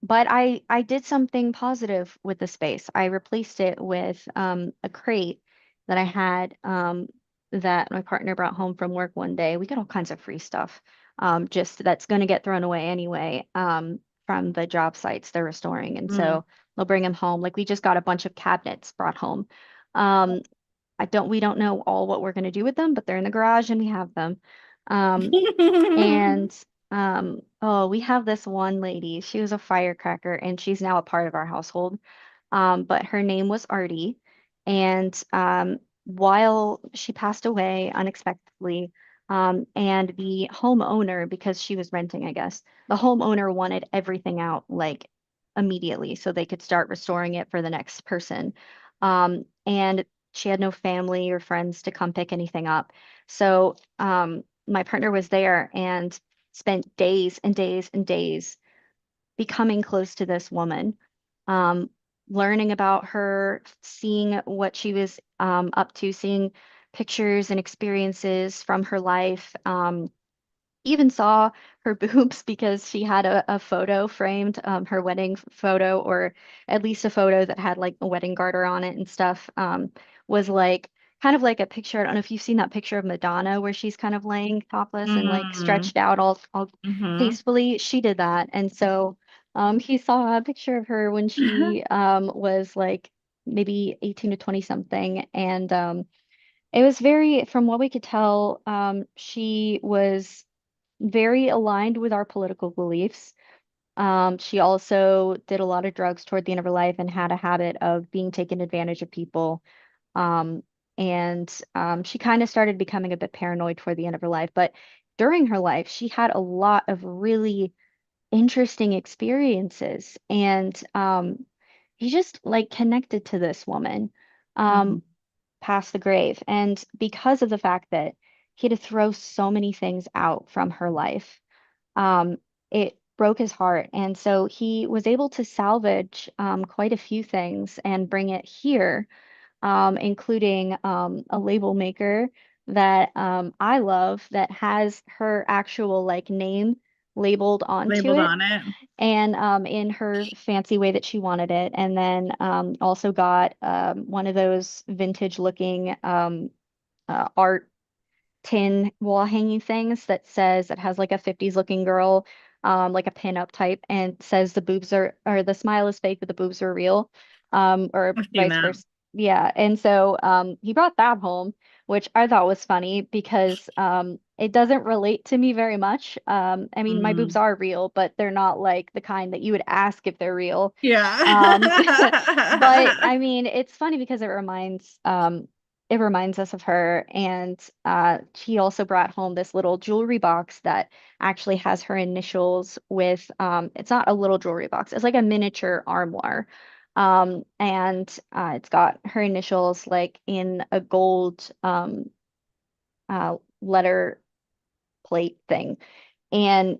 But I did something positive with the space. I replaced it with a crate that I had that my partner brought home from work one day. We got all kinds of free stuff, just that's going to get thrown away anyway, from the job sites they're restoring, and Mm. so they'll bring them home. Like we just got a bunch of cabinets brought home. Um, we don't know all what we're going to do with them, but they're in the garage and we have them. Um, and oh, we have this one lady. She was a firecracker and she's now a part of our household. But her name was Artie. And while she passed away unexpectedly, and the homeowner, because she was renting, I guess, the homeowner wanted everything out like immediately so they could start restoring it for the next person. And she had no family or friends to come pick anything up. So my partner was there and spent days and days and days becoming close to this woman, um, learning about her, seeing what she was up to, seeing pictures and experiences from her life, even saw her boobs because she had a photo framed, her wedding photo, or at least a photo that had like a wedding garter on it and stuff, was like kind of like a picture. I don't know if you've seen that picture of Madonna where she's kind of laying topless and like Mm-hmm. stretched out all Mm-hmm. tastefully. She did that. And so he saw a picture of her when she was like maybe 18 to 20 something. And it was very, from what we could tell, she was very aligned with our political beliefs. She also did a lot of drugs toward the end of her life and had a habit of being taken advantage of people. Um, and she kind of started becoming a bit paranoid toward the end of her life. But during her life, she had a lot of really interesting experiences. And he just like connected to this woman Mm-hmm. um, past the grave. And because of the fact that he had to throw so many things out from her life, um, it broke his heart. And so he was able to salvage quite a few things and bring it here, including a label maker that I love that has her actual like name labeled onto Labeled it on it. and in her fancy way that she wanted it. And then also got one of those vintage looking art tin wall hanging things that says it has like a 50s looking girl, like a pin-up type, and says the boobs are or the smile is fake, but the boobs are real, or I've seen vice that. versa. Yeah, and so he brought that home, which I thought was funny because it doesn't relate to me very much. I mean, my boobs Mm. are real, but they're not like the kind that you would ask if they're real. But Yeah. I mean, it's funny because it reminds us of her. And she also brought home this little jewelry box that actually has her initials with it's not a little jewelry box, it's like a miniature armoire. And it's got her initials like in a gold letter plate thing. And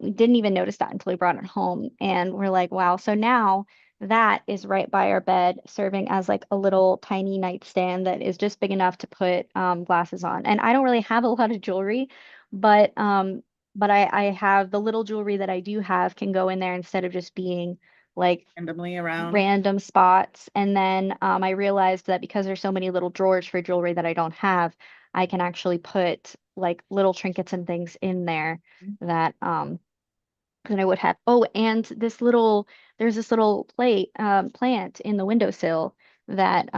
we didn't even notice that until we brought it home. And we're like, wow. So now that is right by our bed, serving as like a little tiny nightstand that is just big enough to put glasses on. And I don't really have a lot of jewelry, but I have the little jewelry that I do have can go in there instead of just being like Randomly around. random spots. And then I realized that because there's so many little drawers for jewelry that I don't have, I can actually put like little trinkets and things in there that than I would have. Oh, and there's this little plant in the windowsill that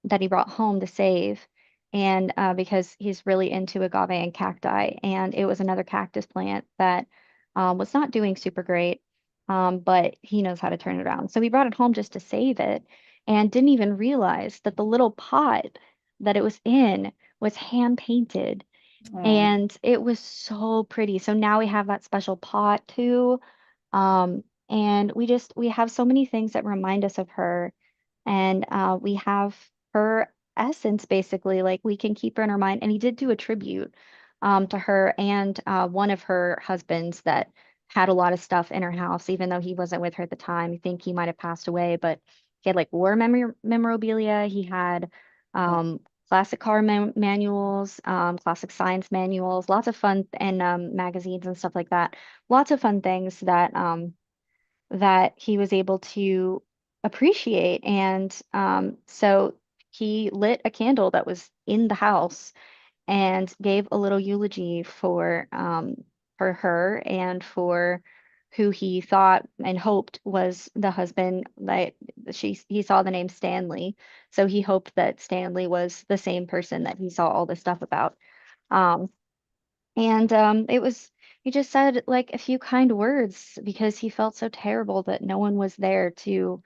that he brought home to save. And because he's really into agave and cacti, and it was another cactus plant that was not doing super great, but he knows how to turn it around. So he brought it home just to save it, and didn't even realize that the little pot that it was in was hand painted Oh, and it was so pretty. So now we have that special pot too. And we have so many things that remind us of her. And we have her essence basically, like we can keep her in our mind. And he did do a tribute to her and one of her husbands that had a lot of stuff in her house, even though he wasn't with her at the time. I think he might have passed away, but he had like war memorabilia. He had oh. classic car manuals, classic science manuals, lots of fun and magazines and stuff like that. Lots of fun things that that he was able to appreciate. And so he lit a candle that was in the house and gave a little eulogy for her and for who he thought and hoped was the husband that he saw the name Stanley. So he hoped that Stanley was the same person that he saw all this stuff about. Um, and it was he just said like a few kind words because he felt so terrible that no one was there to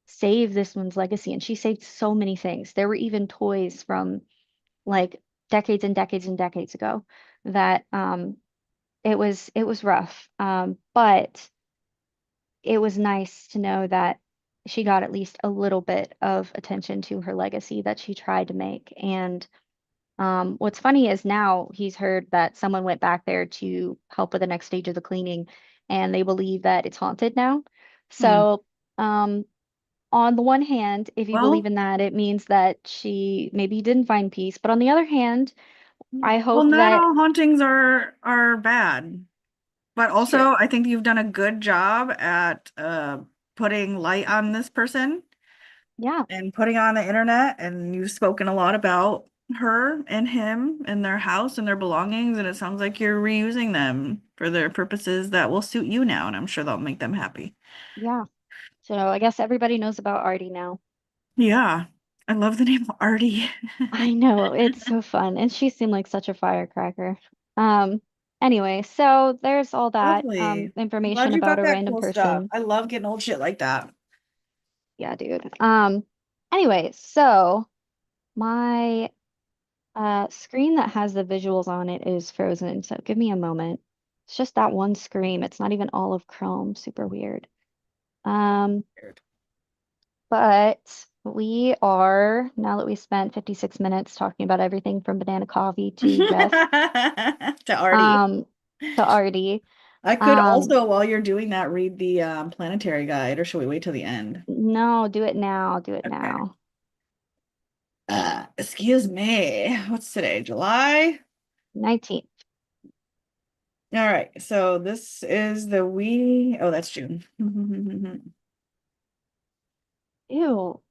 save this one's legacy. And she saved so many things. There were even toys from like decades and decades and decades ago that it was rough. But it was nice to know that she got at least a little bit of attention to her legacy that she tried to make. And what's funny is now he's heard that someone went back there to help with the next stage of the cleaning, and they believe that it's haunted now. Hmm. So, on the one hand, if you believe Well, in that, it means that she maybe didn't find peace. But on the other hand, I Well, hope not that, all hauntings are bad, but it's true. also I think you've done a good job at putting light on this person Yeah, and putting on the internet, and you've spoken a lot about her and him and their house and their belongings, and it sounds like you're reusing them for their purposes that will suit you now, and I'm sure that'll make them happy. yeah. So I guess everybody knows about Artie now. Yeah, I love the name Artie. I know, it's so fun. And she seemed like such a firecracker. Um, anyway, so there's all that Lovely. I'm glad information you about got a that random cool stuff. person. I love getting old shit like that. Yeah, dude. Anyway, so my screen that has the visuals on it is frozen, so give me a moment. It's just that one screen. It's not even all of Chrome. Super weird. Um, but we are, now that we spent 56 minutes talking about everything from banana coffee to death, To Artie. um, to Artie. I could Um, also, while you're doing that, read the planetary guide, or should we wait till the end? no, do it now. Do it Okay. now. Excuse me. What's today? July? 19th. All right. So this is the we. Oh, that's June. Ew.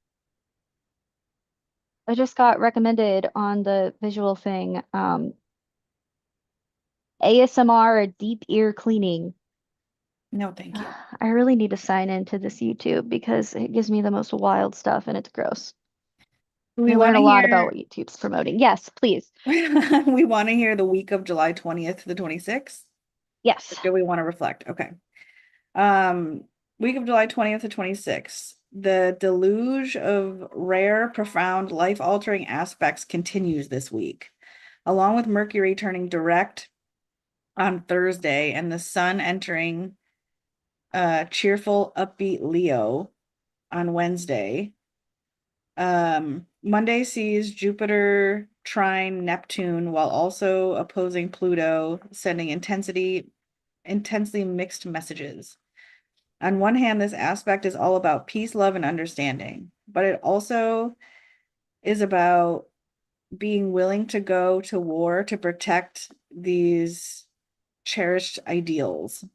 I just got recommended on the visual thing, ASMR deep ear cleaning. No, thank you. I really need to sign into this YouTube because it gives me the most wild stuff and it's gross. We I want learn to a lot about hear. what YouTube's promoting. Yes, please. We want to hear the week of July 20th to the 26th. Or Yes. do we want to reflect? Okay. Um, week of July 20th to 26th. The deluge of rare, profound, life-altering aspects continues this week, along with Mercury turning direct on Thursday and the sun entering cheerful, upbeat Leo on Wednesday. Monday sees Jupiter trine Neptune while also opposing Pluto, sending intensely mixed messages. On one hand, this aspect is all about peace, love, and understanding, but it also is about being willing to go to war to protect these cherished ideals.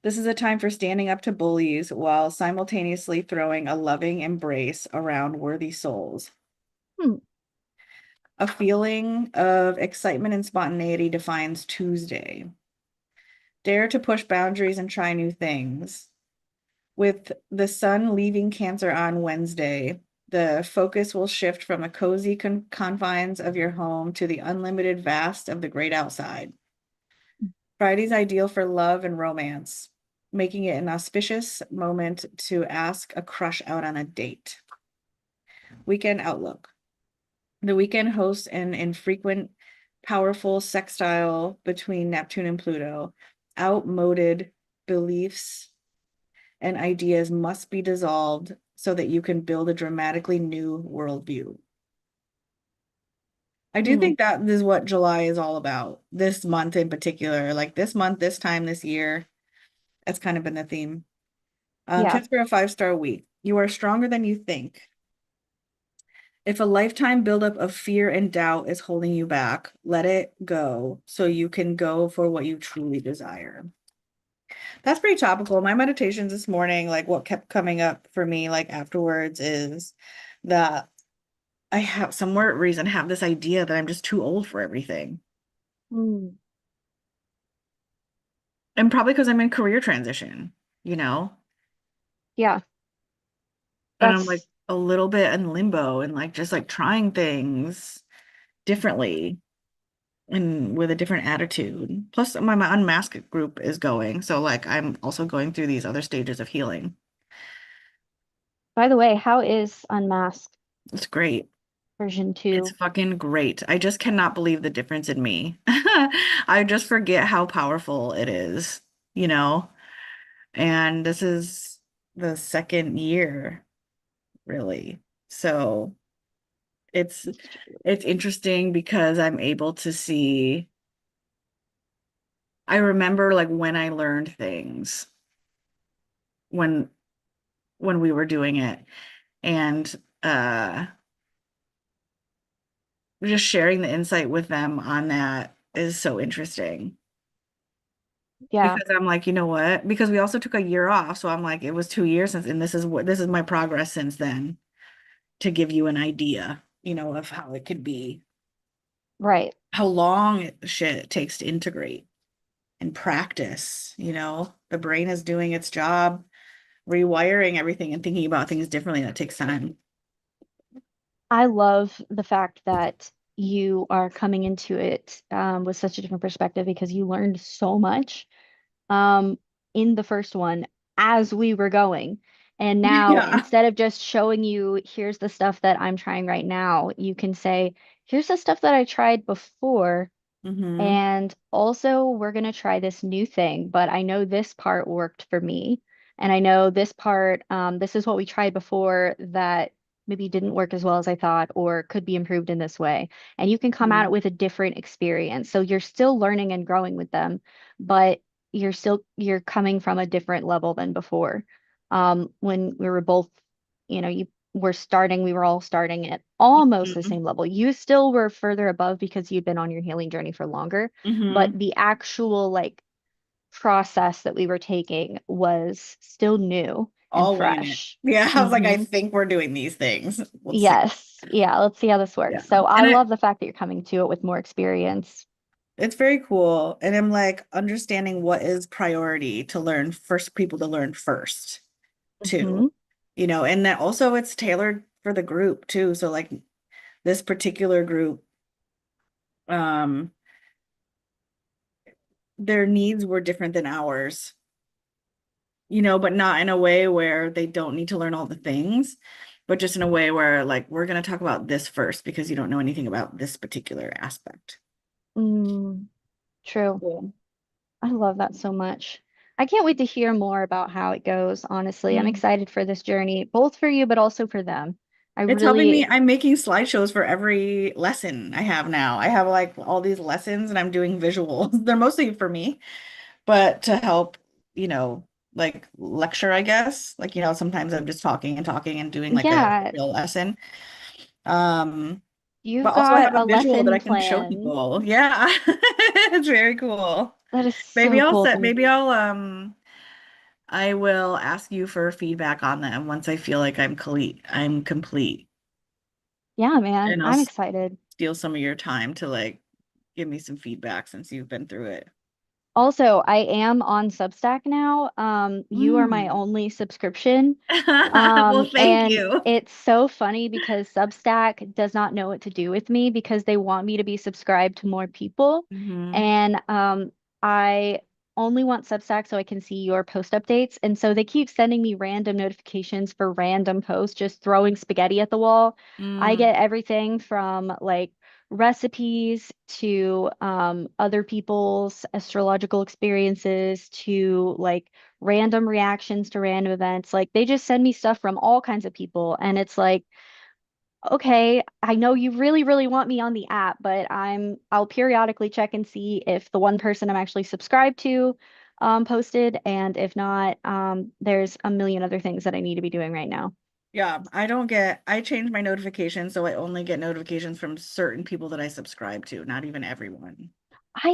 This is a time for standing up to bullies while simultaneously throwing a loving embrace around worthy souls. Hmm. A feeling of excitement and spontaneity defines Tuesday. Dare to push boundaries and try new things. With the sun leaving Cancer on Wednesday, the focus will shift from the cozy confines of your home to the unlimited vast of the great outside. Friday's ideal for love and romance, making it an auspicious moment to ask a crush out on a date. Weekend outlook. The weekend hosts an infrequent, powerful sextile between Neptune and Pluto. Outmoded beliefs and ideas must be dissolved so that you can build a dramatically new worldview. I do Hmm. think that is what July is all about, this month in particular. Like this month, this time, this year, that's kind of been the theme. Yeah. Tips for a 5-star week. You are stronger than you think. If a lifetime buildup of fear and doubt is holding you back, let it go so you can go for what you truly desire. That's pretty topical. My meditations this morning, like what kept coming up for me, like afterwards, is that I have some weird reason have this idea that I'm just too old for everything. Hmm. And probably because I'm in career transition, you know? Yeah. And I'm like That's, a little bit in limbo and like just like trying things differently and with a different attitude. Plus my unmasked group is going. So like I'm also going through these other stages of healing. by the way, how is Unmasked It's great. version It's 2? fucking great. I just cannot believe the difference in me. I just forget how powerful it is, you know? And this is the second year, really. So it's it's interesting because I'm able to see, I remember like when I learned things when when we were doing it. And just sharing the insight with them on that is so interesting. Yeah. Because I'm like, you know what? Because we also took a year off, so I'm like, it was 2 years since, and this is my progress since then to give you an idea, of how it could be, Right. how long shit takes to integrate and practice. The brain is doing its job, rewiring everything and thinking about things differently. That takes time. I love the fact that you are coming into it with such a different perspective because you learned so much um, in the first one as we were going. And now, Yeah. instead of just showing you, here's the stuff that I'm trying right now, you can say, here's the stuff that I tried before. Hmm. And also, we're going to try this new thing, but I know this part worked for me. And I know this part, this is what we tried before that maybe didn't work as well as I thought, or could be improved in this way. And you can come at it with a different experience. So you're still learning and growing with them, but you're coming from a different level than before. When we were both, you were starting, we were all starting at almost the Hmm. same level. You still were further above because you'd been on your healing journey for longer, but Hmm. the actual like process that we were taking was still new and All winging it. fresh. Yeah, I was like, I Hmm. think we're doing these things. Let's see. Yes. Yeah, let's see how this Yeah. works. So I And love the fact that you're coming to it with more experience. it's very cool. And I'm like understanding what is priority to learn first, people to learn first, too. Hmm. And that also it's tailored for the group too. So like this particular group, um, their needs were different than ours, but not in a way where they don't need to learn all the things, but just in a way where like we're going to talk about this first because you don't know anything about this particular aspect. Mm, true. Cool. I love that so much. I can't wait to hear more about how it goes, honestly. I'm Mm. excited for this journey, both for you, but also for them. I It's helping me. really, I'm making slideshows for every lesson I have now. I have like all these lessons and I'm doing visuals. They're mostly for me, but to help, like lecture, I guess. Like, sometimes I'm just talking and talking and doing like a yeah, real lesson. Um, you've but also I got have a a visual that lesson I can show plan. people. Yeah. It's very cool. That is Maybe so I'll cool to set, maybe me. I will ask you for feedback on them once I feel like I'm complete. Yeah, man, And I'll I'm excited. steal some of your time to like give me some feedback since you've been through it. Also, I am on Substack now. You are my Mm. only subscription. Well, thank And you. it's so funny because Substack does not know what to do with me because they want me to be subscribed to more people. Hmm. And I only want Substack so I can see your post updates. And so they keep sending me random notifications for random posts, just throwing spaghetti at the wall. I Mm. get everything from like recipes to other people's astrological experiences to like random reactions to random events. Like they just send me stuff from all kinds of people. And it's like, okay, I know you really, really want me on the app, but I'll periodically check and see if the one person I'm actually subscribed to posted. And if not, there's a million other things that I need to be doing right now. Yeah, I changed my notifications so I only get notifications from certain people that I subscribe to, not even everyone.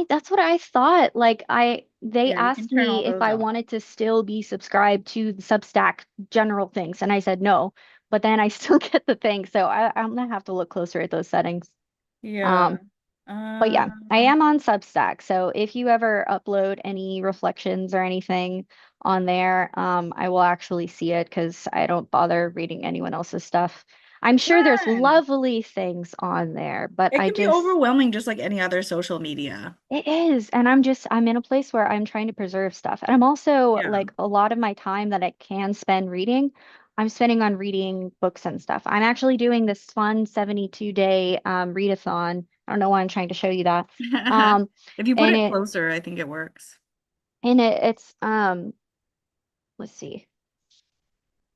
That's what I thought. They Yeah, you can asked turn all me if those I off. wanted to still be subscribed to the Substack general things, and I said no, but then I still get the thing. So I'm gonna have to look closer at those settings. Yeah. Um, but Uh, yeah, I am on Substack. So if you ever upload any reflections or anything on there, I will actually see it because I don't bother reading anyone else's stuff. I'm sure there's fun. lovely things on there, but It can be overwhelming just like any other social media. it is. And I'm in a place where I'm trying to preserve stuff. And I'm also Yeah. like a lot of my time that I can spend reading, I'm spending on reading books and stuff. I'm actually doing this fun 72-day readathon. I don't know why I'm trying to show you that. Um, If you put and it it closer, I think it works. it's let's see.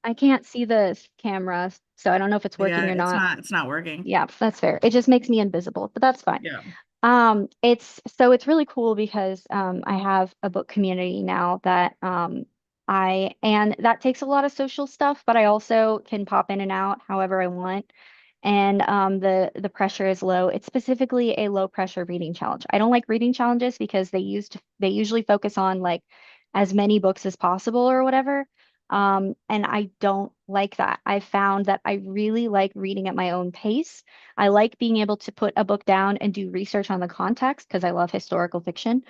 I can't see the camera, so I don't know if it's Yeah, working or not. it's not working. Yeah, that's fair. It just makes me invisible, but that's fine. Yeah. It's really cool because I have a book community now that and that takes a lot of social stuff, but I also can pop in and out however I want. and the pressure is low. It's specifically a low pressure reading challenge. I don't like reading challenges because they usually focus on like as many books as possible or whatever. And I don't like that. I found that I really like reading at my own pace. I like being able to put a book down and do research on the context because I love historical fiction.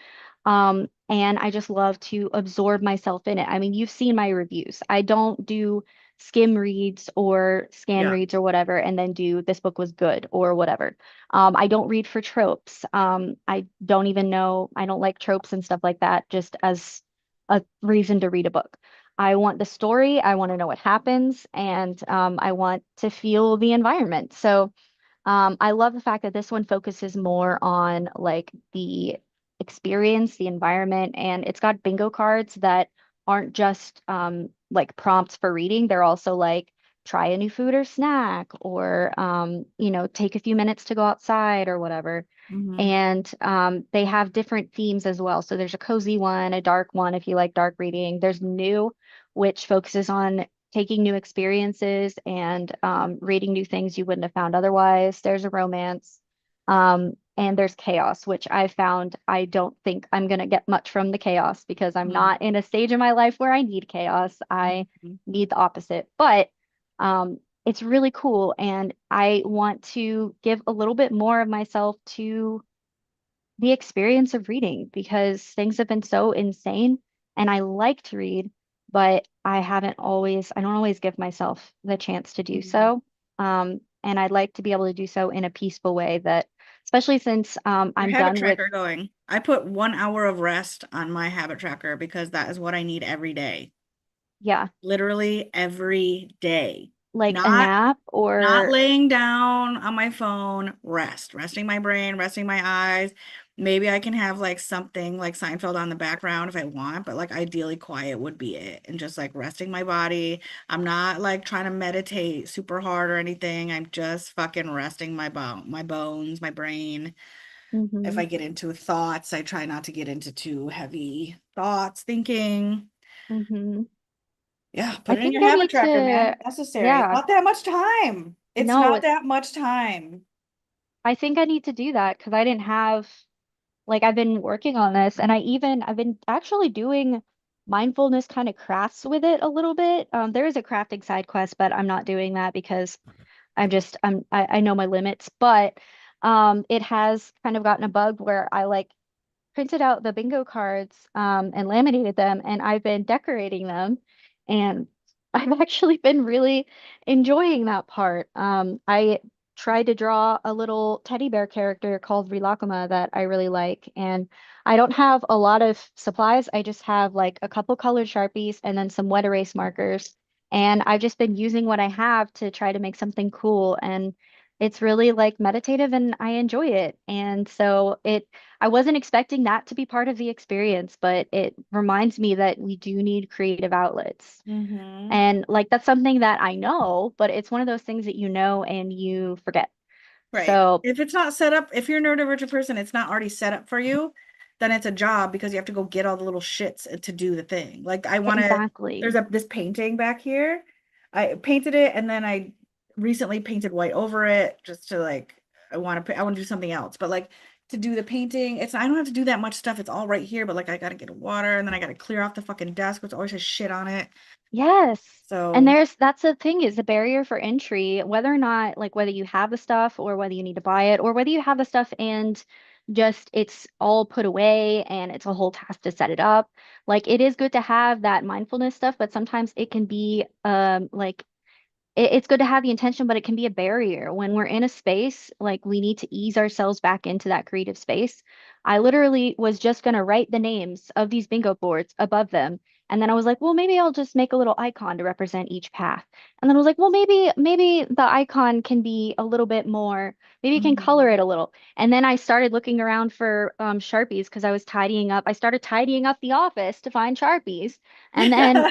And I just love to absorb myself in it. I mean, you've seen my reviews. I don't do skim reads or scan Yeah. reads or whatever, and then do this book was good or whatever. I don't read for tropes. I don't even know, I don't like tropes and stuff like that, just as a reason to read a book. I want the story, I want to know what happens, and I want to feel the environment. So I love the fact that this one focuses more on like the experience, the environment, and it's got bingo cards that aren't just like prompts for reading. They're also like try a new food or snack, or take a few minutes to go outside or whatever. Hmm. And they have different themes as well. So there's a cozy one, a dark one if you like dark reading. There's new, which focuses on taking new experiences and reading new things you wouldn't have found otherwise. There's a romance. And there's chaos, which I found I don't think I'm going to get much from the chaos because I'm not in a stage in my life where I need chaos. I Hmm. need the opposite. But it's really cool. And I want to give a little bit more of myself to the experience of reading because things have been so insane and I like to read, but I don't always give myself the chance to do Hmm. so. And I'd like to be able to do so in a peaceful way that, especially since Your I'm habit done with, tracker going. I put 1 hour of rest on my habit tracker because that is what I need every day. yeah, Literally every day. like a Not nap not or, laying down on my phone, resting my brain, resting my eyes. Maybe I can have like something like Seinfeld on the background if I want, but like ideally quiet would be it. And just like resting my body. I'm not like trying to meditate super hard or anything. I'm just fucking resting my bones, my brain. If hmm I get into thoughts, I try not to get into too heavy thoughts, thinking. hmm Yeah, I put it in think your I habit need tracker, to, man. Necessary. It's yeah, not that much time. It's no, not that much time. I think I need to do that because I didn't have like I've been working on this and I've been actually doing mindfulness kind of crafts with it a little bit. There is a crafting side quest, but I'm not doing that because I know my limits. But it has kind of gotten a bug where I like printed out the bingo cards and laminated them, and I've been decorating them, and I've actually been really enjoying that part. I tried to draw a little teddy bear character called Rilakuma that I really like, and I don't have a lot of supplies. I just have like a couple colored Sharpies and then some wet erase markers. And I've just been using what I have to try to make something cool. And it's really like meditative and I enjoy it. And so I wasn't expecting that to be part of the experience, but it reminds me that we do need creative outlets. Mm-hmm. And like that's something that I know, but it's one of those things that you know and you forget. Right. So, If it's not set up, if you're a neurodivergent person, it's not already set up for you, then it's a job because you have to go get all the little shits to do the thing. Like I want to, there's exactly. this painting back here. I painted it and then I recently painted white over it just to like, I want to do something else. But like to do the painting, I don't have to do that much stuff. It's all right here, but like I got to get water and then I got to clear off the fucking desk, which always has shit on it. Yes. And So, that's the thing is the barrier for entry, whether or not like whether you have the stuff or whether you need to buy it or whether you have the stuff and just it's all put away and it's a whole task to set it up. Like it is good to have that mindfulness stuff, but sometimes it can be like it's good to have the intention, but it can be a barrier when we're in a space, like we need to ease ourselves back into that creative space. I literally was just going to write the names of these bingo boards above them. And then I was like, well, maybe I'll just make a little icon to represent each path. And then I was like, well, maybe the icon can be a little bit more, maybe you can color mhm. it a little. And then I started looking around for Sharpies because I was tidying up. I started tidying up the office to find Sharpies. And then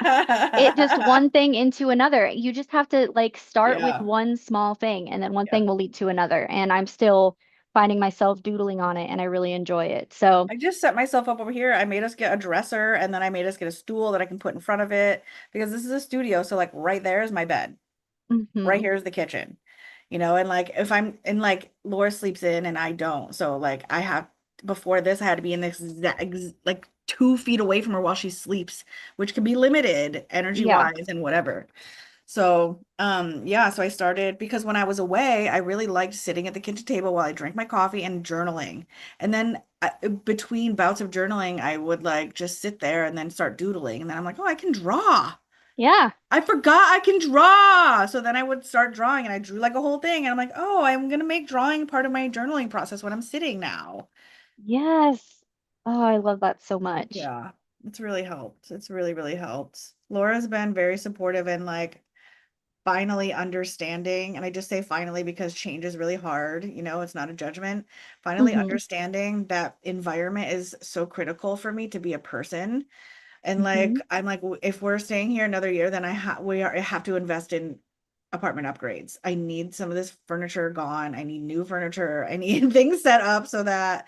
it just one thing into another. You just have to like start with Yeah. one small thing and then one Yeah. thing will lead to another. And I'm still finding myself doodling on it and I really enjoy it. So, I just set myself up over here. I made us get a dresser and then I made us get a stool that I can put in front of it because this is a studio. So like right there is my bed. Right mhm, here is the kitchen. and like if I'm and like Laura sleeps in and I don't. So like I have before this I had to be in this like 2 feet away from her while she sleeps, which can be limited energy Yeah. wise and whatever. So, yeah, so I started because when I was away, I really liked sitting at the kitchen table while I drank my coffee and journaling. And then between bouts of journaling, I would like just sit there and then start doodling. And then I'm like, oh, I can draw. Yeah. I forgot I can draw. So then I would start drawing and I drew like a whole thing. And I'm like, oh, I'm gonna make drawing part of my journaling process when I'm sitting now. Yes. Oh, I love that so much. Yeah, it's really helped. It's really, really helped. Laura's been very supportive and like finally understanding, and I just say finally because change is really hard, it's not a judgment. Finally Hmm. understanding that environment is so critical for me to be a person. And like Hmm. I'm like if we're staying here another year, then I have to invest in apartment upgrades. I need some of this furniture gone. I need new furniture. I need things set up so that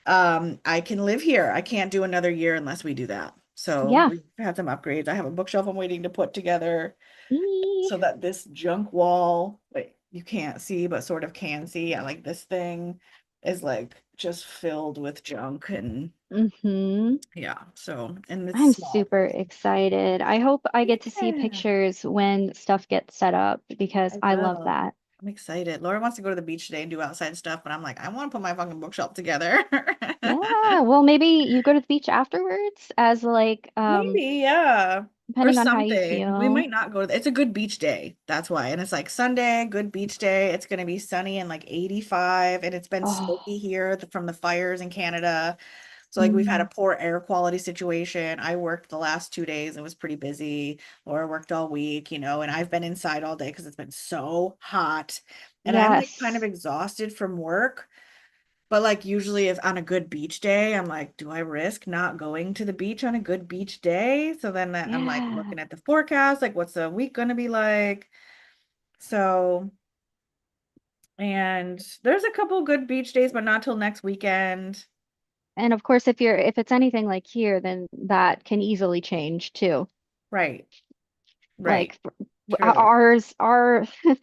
I can live here. I can't do another year unless we do that. So Yeah. we have some upgrades. I have a bookshelf I'm waiting to put together E. so that this junk wall, like you can't see, but sort of can see. I like this thing is like just filled with junk and Hmm. yeah. So, and it's I'm small. super excited. I hope I get to see Yeah, pictures when stuff gets set up because I I love will. that. I'm excited. Laura wants to go to the beach today and do outside stuff, but I'm like, I want to put my fucking bookshelf together. Yeah. Well, maybe you go to the beach afterwards as like Maybe, yeah. Or depending on how you something. We feel. might not go to, it's a good beach day. That's why. And it's like Sunday, good beach day. It's going to be sunny and like 85. And it's been smoky Oh. here from the fires in Canada. So like we've had a Mm. poor air quality situation. I worked the last 2 days. It was pretty busy. Laura worked all week, and I've been inside all day because it's been so hot. And I'm like kind of Yes. exhausted from work. But like usually if on a good beach day, I'm like, do I risk not going to the beach on a good beach day? So then I'm like Yeah. looking at the forecast, like what's the week gonna be like? So, and there's a couple good beach days, but not till next weekend. And of course, if it's anything like here, then that can easily change too. Right, right. Like True. our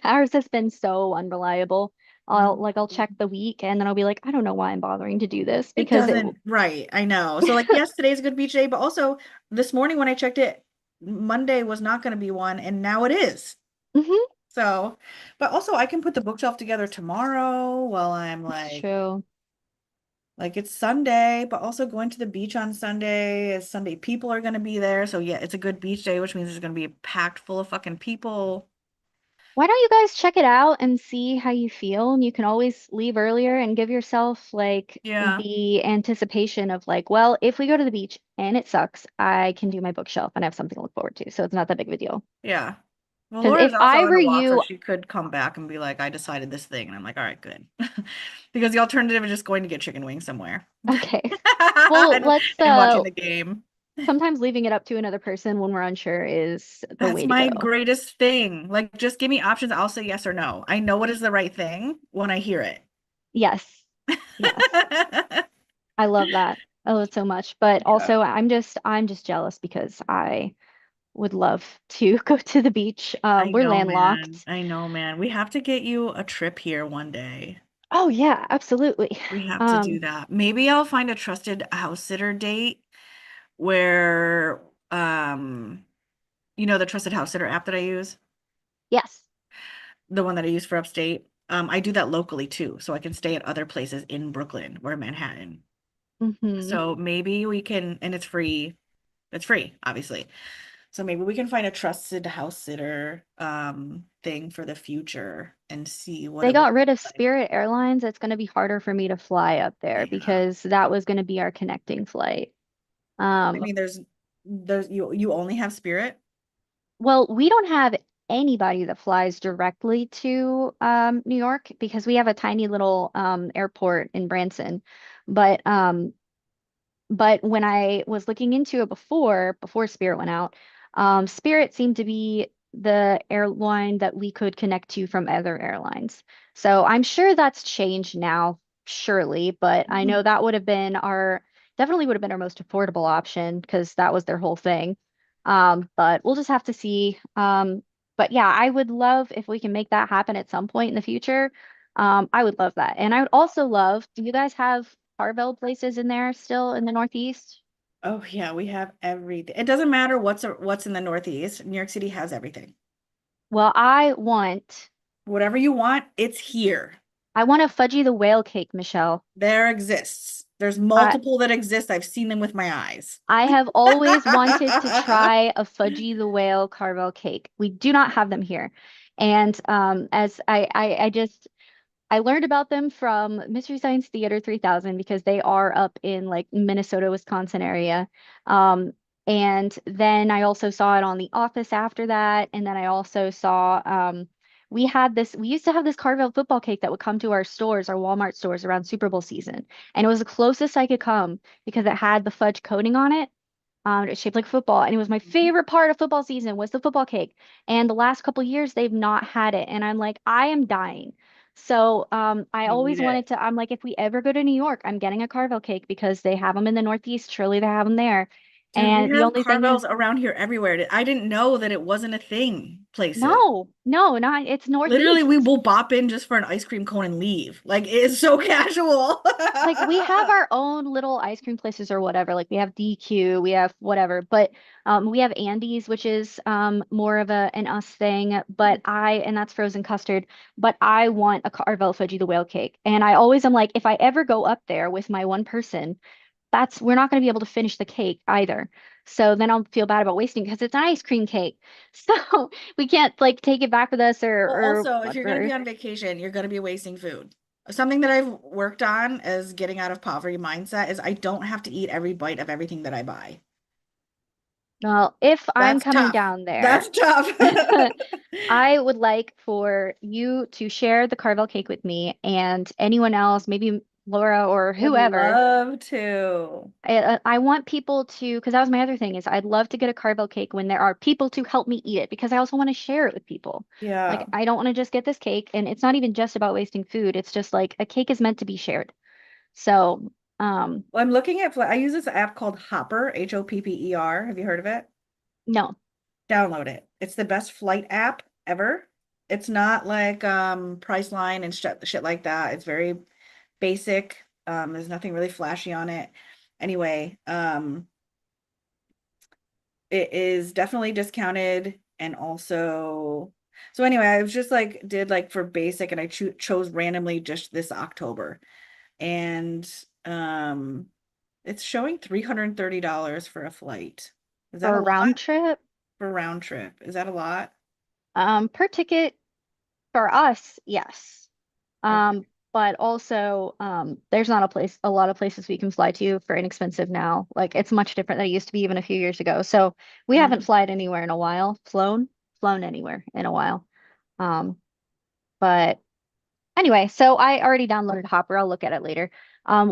ours has been so unreliable. I'll Mhm. check the week and then I'll be like, I don't know why I'm bothering to do this It because it. doesn't, right. I know. So like yes, today's a good beach day, but also this morning when I checked it, Monday was not going to be one, and now it is. Mhm. So, but also I can put the bookshelf together tomorrow while I'm It's like true. it's Sunday, but also going to the beach on Sunday is Sunday. People are going to be there. So yeah, it's a good beach day, which means there's going to be packed full of fucking people. Why don't you guys check it out and see how you feel? And you can always leave earlier and give yourself like Yeah. the anticipation of like, well, if we go to the beach and it sucks, I can do my bookshelf and I have something to look forward to. So it's not that big of a deal. Yeah. Well, Because Laura's if also I on were the walk, so you, she could come back and be like, I decided this thing. And I'm like, all right, good. Because the alternative is just going to get chicken wings somewhere okay. Well, and, let's and watching the game. sometimes leaving it up to another person when we're unsure is the That's way to my go. greatest thing. Like, just give me options. I'll say yes or no. I know what is the right thing when I hear it. Yes. Yes. I love that. I love it so much. But Yeah. also I'm just jealous because I would love to go to the beach. I We're know, man. landlocked. I know, man. We have to get you a trip here one day. Oh yeah, absolutely. We have to do Um, that. Maybe I'll find a trusted house sitter date where, um, the trusted house sitter app that I use, yes. the one that I use for upstate. I do that locally too, so I can stay at other places in Brooklyn or Manhattan. Hmm. So maybe we can, and it's free. It's free, obviously. So maybe we can find a trusted house sitter thing for the future and see what They it would got rid of look like. Spirit Airlines. It's going to be harder for me to fly up there Yeah. because that was going to be our connecting flight. I Um, mean, there's you only have Spirit? well, we don't have anybody that flies directly to New York because we have a tiny little airport in Branson. But when I was looking into it before Spirit went out, Spirit seemed to be the airline that we could connect to from other airlines. So I'm sure that's changed now, surely, but I know Mhm. that would have been definitely would have been our most affordable option because that was their whole thing. But we'll just have to see. But yeah, I would love if we can make that happen at some point in the future. I would love that. And I would also love, do you guys have Carvel places in there still in the Northeast? Oh yeah, we have everything. It doesn't matter what's in the Northeast. New York City has everything. Well, Whatever you want, it's here. I want a Fudgy the Whale cake, Michelle. There exists. There's I multiple that exist. I've seen them with my eyes. I have always wanted to try a Fudgy the Whale Carvel cake. We do not have them here. And as I just I learned about them from Mystery Science Theater 3000 because they are up in like Minnesota, Wisconsin area. Um, and then I also saw it on The Office after that. And then I also saw we used to have this Carvel football cake that would come to our stores, our Walmart stores around Super Bowl season. And it was the closest I could come because it had the fudge coating on it. It's shaped like football, and it was my favorite part of football season was the football cake. And the last couple years, they've not had it, and I'm like, I am dying. So, I You always need it. wanted to. I'm like, if we ever go to New York, I'm getting a Carvel cake because they have them in the Northeast. Surely they have them there. Dude, we And the have only thing is, Carvels around here everywhere. I didn't know that it wasn't a thing, places. no, no, not it's Literally, we Northeast. will bop in just for an ice cream cone and leave. Like, it is so casual. Like we have our own little ice cream places or whatever. Like we have DQ, we have whatever, but we have Andy's, which is more of a an us thing. But and that's frozen custard. But I want a Carvel Fudgy the Whale cake, and I always am like, if I ever go up there with my one person, that's we're not going to be able to finish the cake either. So then I'll feel bad about wasting because it's an ice cream cake. So we can't like take it back with us Well, or also, if you're going to be whatever. on vacation, you're going to be wasting food. Something that I've worked on as getting out of poverty mindset is I don't have to eat every bite of everything that I buy. Well, if I'm That's coming tough. down there. That's tough. I would like for you to share the Carvel cake with me and anyone else, maybe Laura or Would whoever. love to. I want people to, because that was my other thing, is I'd love to get a Carvel cake when there are people to help me eat it because I also want to share it with people. Yeah. Like, I don't want to just get this cake, and it's not even just about wasting food. It's just like a cake is meant to be shared. So, Well, I'm looking at, I use this app called Hopper, Hopper. Have you heard of it? no. Download it. It's the best flight app ever. It's not like Priceline and shit like that. It's very basic. There's nothing really flashy on it. Anyway, it is definitely discounted and also so anyway, I was just like did like for basic and I chose randomly just this October. And um it's showing $330 for a flight. Is that For a a lot round trip, for round trip? Is that a lot? per ticket for us, yes. Okay. Um, but also, there's not a lot of places we can fly to for inexpensive now. Like it's much different than it used to be even a few years ago. So we haven't Mhm. flown anywhere in a while, flown anywhere in a while. Um, but anyway, so I already downloaded Hopper. I'll look at it later.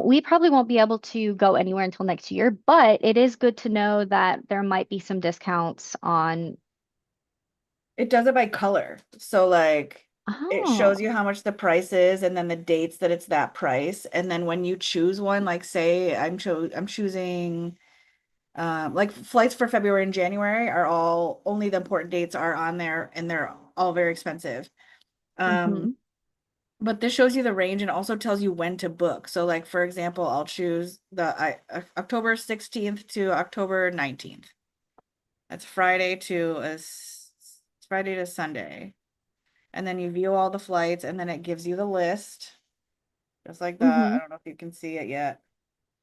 We probably won't be able to go anywhere until next year, but it is good to know that there might be some discounts on. It does it by color. So like it shows Oh, you how much the price is and then the dates that it's that price. And then when you choose one, like say I'm choosing like flights for February and January are all only the important dates are on there and they're all very expensive. Um, hmm. but this shows you the range and also tells you when to book. So like for example, I'll choose October 16th to October 19th. That's Friday to Sunday. And then you view all the flights and then it gives you the list just like that. I Hmm. don't know if you can see it yet.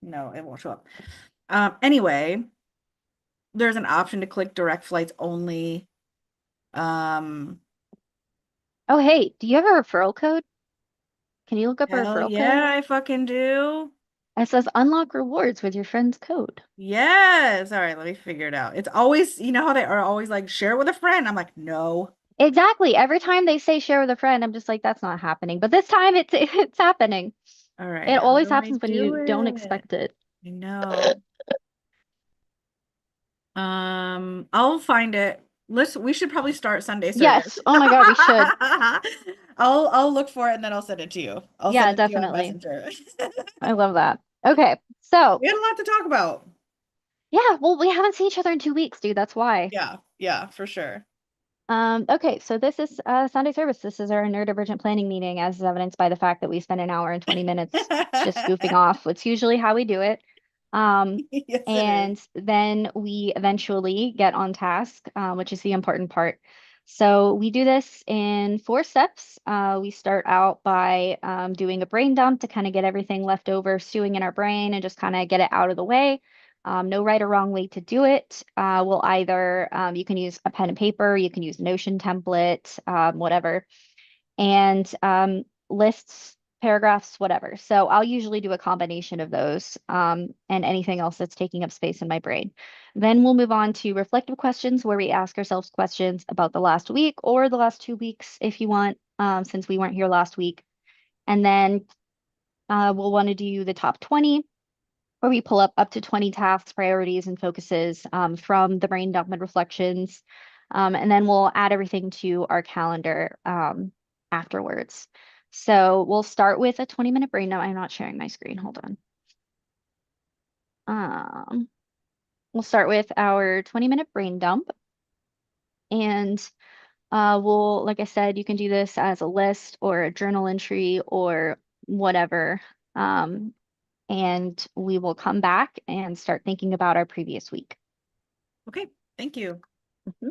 No, it won't show up. Anyway, there's an option to click direct flights only. Um, Oh, hey, do you have a referral code? Can you look up a Hell referral code? yeah, I fucking do. It says unlock rewards with your friend's code. Yes. All right, let me figure it out. It's always, you know how they are always like share with a friend. I'm like, no. Exactly. Every time they say share with a friend, I'm just like, that's not happening. But this time it's it's happening. All right, It how always do I happens when do you don't it? expect it. I know. I'll find it. We should probably start Sunday service. Yes. Oh my God, we should. I'll look for it and then I'll send it to you. I'll send Yeah, it to you on definitely. Messenger. I love that. Okay. So, We had a lot to talk about. yeah, well, we haven't seen each other in 2 weeks, dude. That's why. Yeah, yeah, for sure. Okay, so this is Sunday service. This is our neurodivergent planning meeting, as is evidenced by the fact that we spent an hour and 20 minutes just goofing off. It's usually how we do it. Um, Yes, it is. and then we eventually get on task, which is the important part. So we do this in 4 steps. We start out by doing a brain dump to kind of get everything left over stewing in our brain and just kind of get it out of the way. No right or wrong way to do it. We'll either, you can use a pen and paper, you can use Notion template, whatever, and lists, paragraphs, whatever. So I'll usually do a combination of those and anything else that's taking up space in my brain. Then we'll move on to reflective questions where we ask ourselves questions about the last week or the last 2 weeks if you want, since we weren't here last week. And then we'll want to do the top 20 where we pull up to 20 tasks, priorities, and focuses from the brain dump and reflections. And then we'll add everything to our calendar afterwards. So we'll start with a 20-minute brain dump. I'm not sharing my screen. Hold on. Um, we'll start with our 20-minute brain dump. And like I said, you can do this as a list or a journal entry or whatever. Um, and we will come back and start thinking about our previous week. Okay, thank you. Mhm.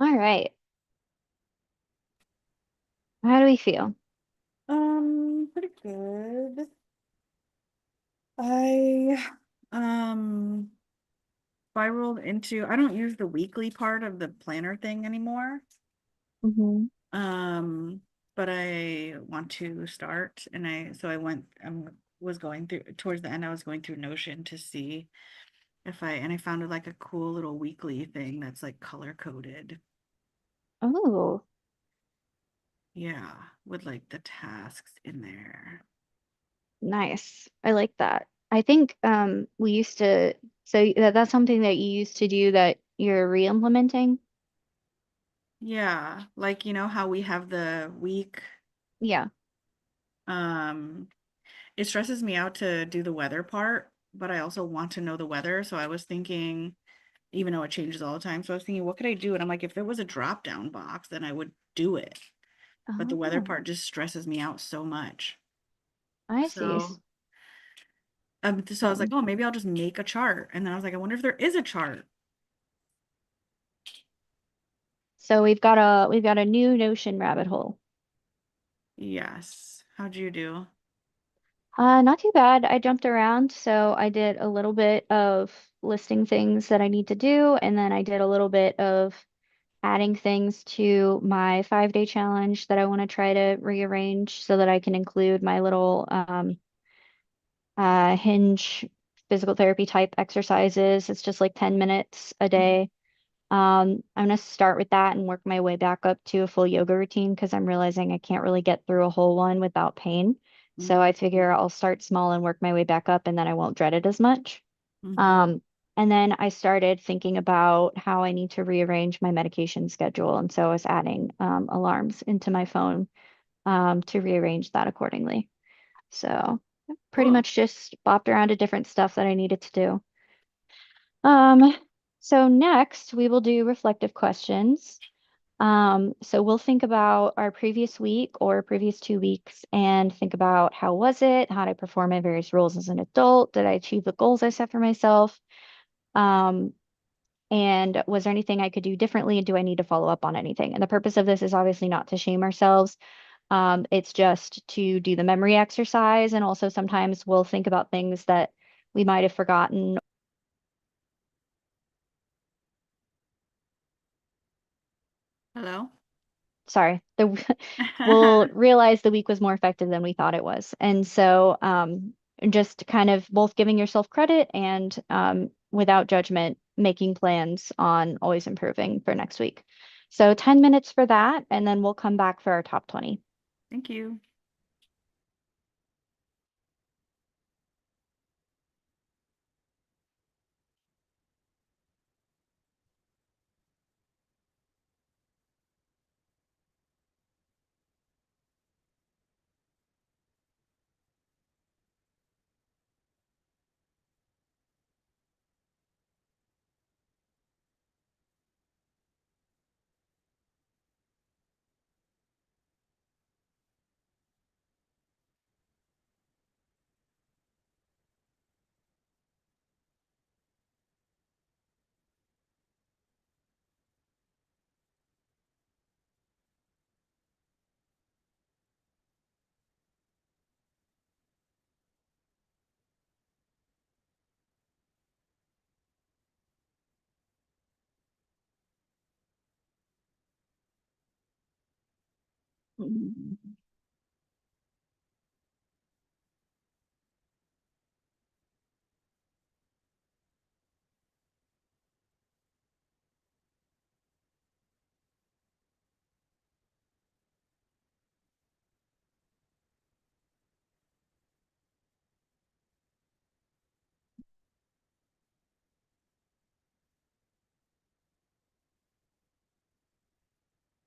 All right. How do we feel? Pretty good. I spiraled into, I don't use the weekly part of the planner thing anymore. Hmm. Um, but I want to start, and I went, was going through towards the end, I was going through Notion to see if I found like a cool little weekly thing that's like color coded. Oh, Yeah, with like the tasks in there. nice. I like that. I think we used to, so that's something that you used to do that you're re-implementing? Yeah, like you know how we have the week. Yeah. Um, it stresses me out to do the weather part, but I also want to know the weather. So I was thinking, even though it changes all the time, so I was thinking, what could I do? And I'm like, if there was a drop down box, then I would do it. But the weather Oh, part just stresses me out so much. I see. So I was like, oh, maybe I'll just make a chart. And then I was like, I wonder if there is a chart. So we've got a new Notion rabbit hole. Yes. How'd you do? Not too bad. I jumped around, so I did a little bit of listing things that I need to do, and then I did a little bit of adding things to my 5-day challenge that I want to try to rearrange so that I can include my little hinge physical therapy type exercises. It's just like 10 minutes a Mhm, day. I'm gonna start with that and work my way back up to a full yoga routine because I'm realizing I can't really get through a whole one without pain. So mhm, I figure I'll start small and work my way back up, and then I won't dread it as much. mhm. Um, and then I started thinking about how I need to rearrange my medication schedule, and so I was adding alarms into my phone to rearrange that accordingly. So pretty Cool. much just bopped around to different stuff that I needed to do. Um, so next we will do reflective questions. So we'll think about our previous week or previous 2 weeks and think about how was it? How did I perform my various roles as an adult? Did I achieve the goals I set for myself? Um, and was there anything I could do differently? And do I need to follow up on anything? And the purpose of this is obviously not to shame ourselves. It's just to do the memory exercise. And also sometimes we'll think about things that we might have forgotten. Hello? Sorry, we'll realize the week was more effective than we thought it was. And so just kind of both giving yourself credit and without judgment, making plans on always improving for next week. So 10 minutes for that, and then we'll come back for our top 20. Thank you. Mm.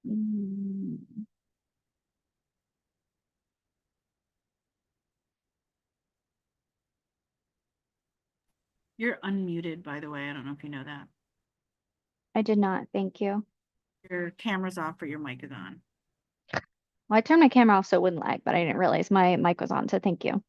Mm. You're unmuted, by the way. I don't know if you know that. I did not, thank you. Your camera's off, but your mic is on. Well, I turned my camera off so it wouldn't lag, but I didn't realize my mic was on, so thank you.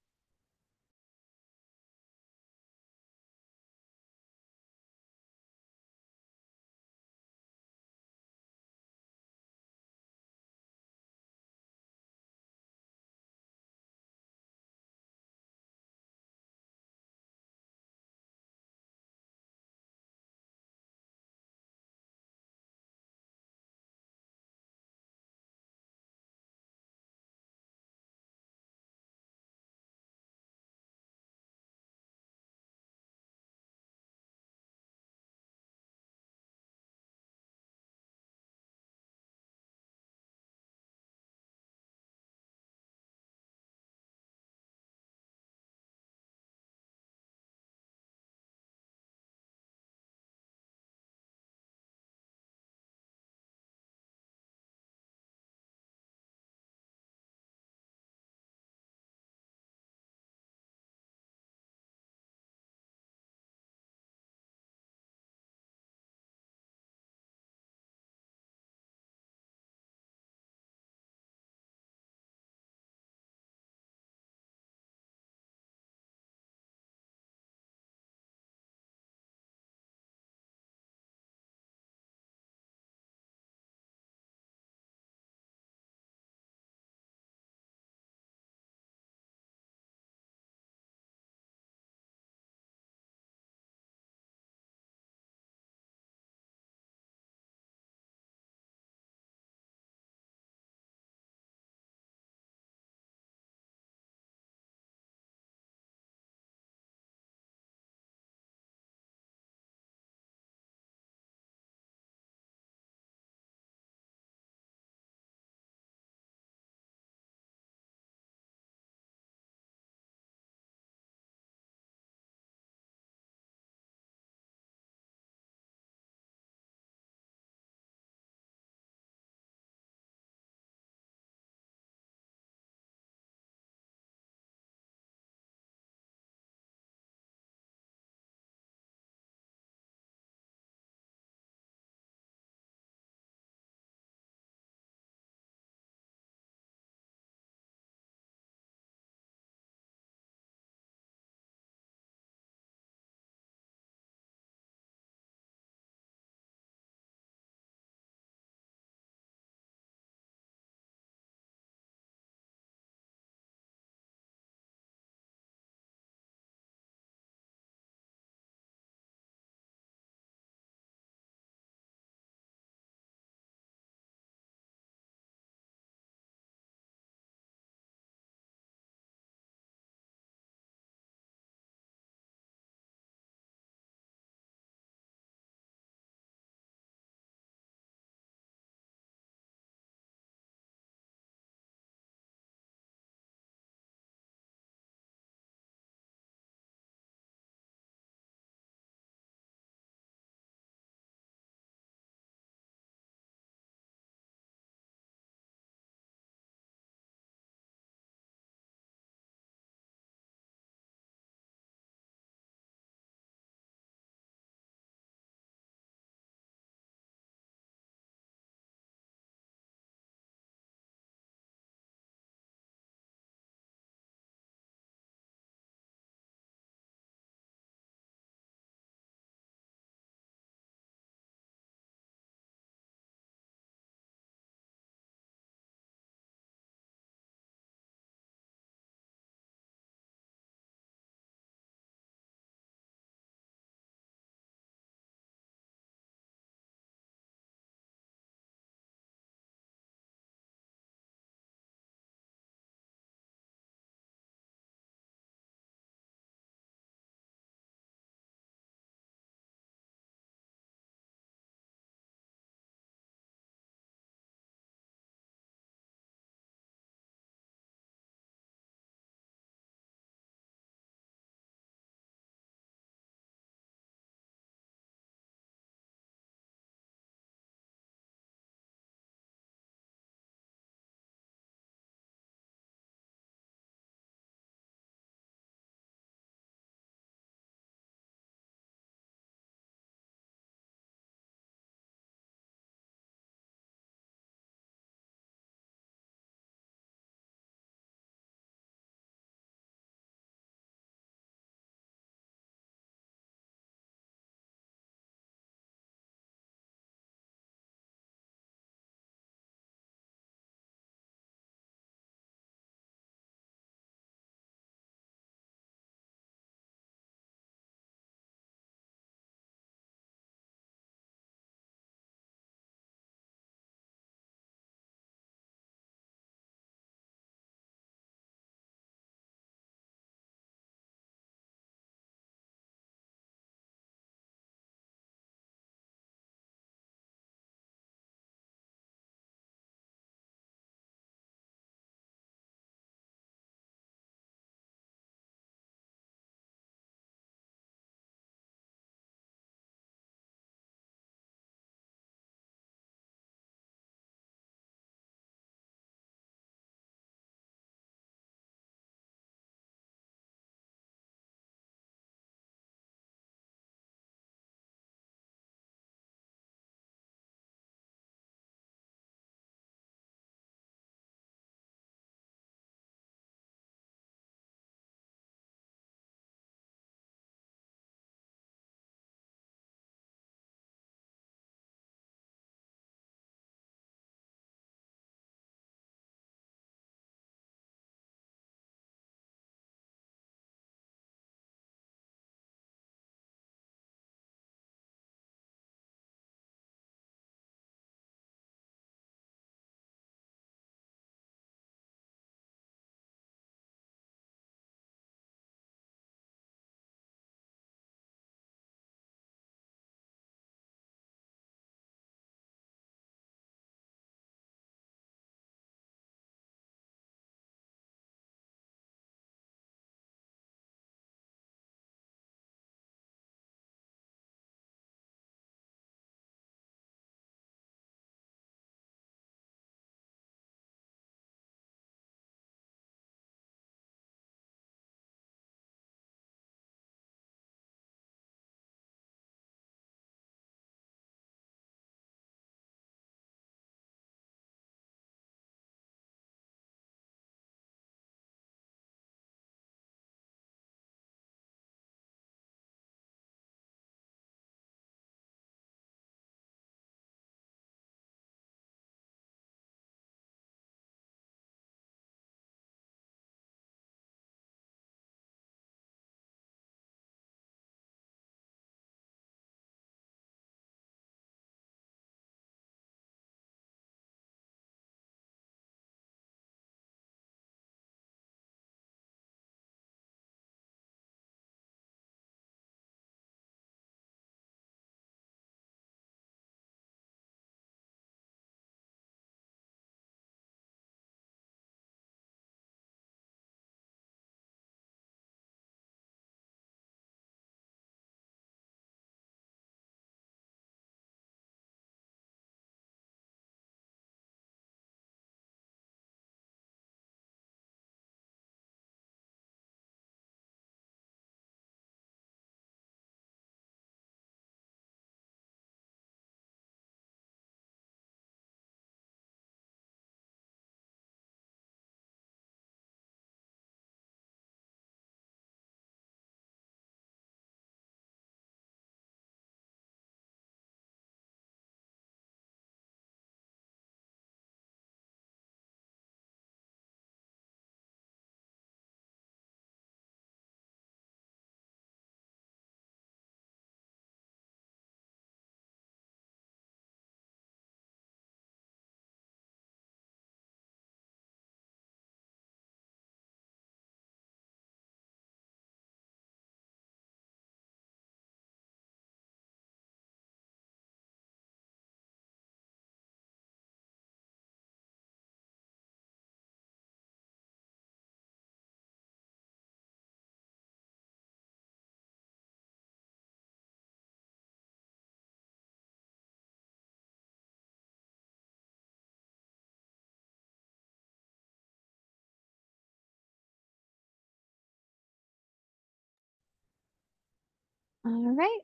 All right.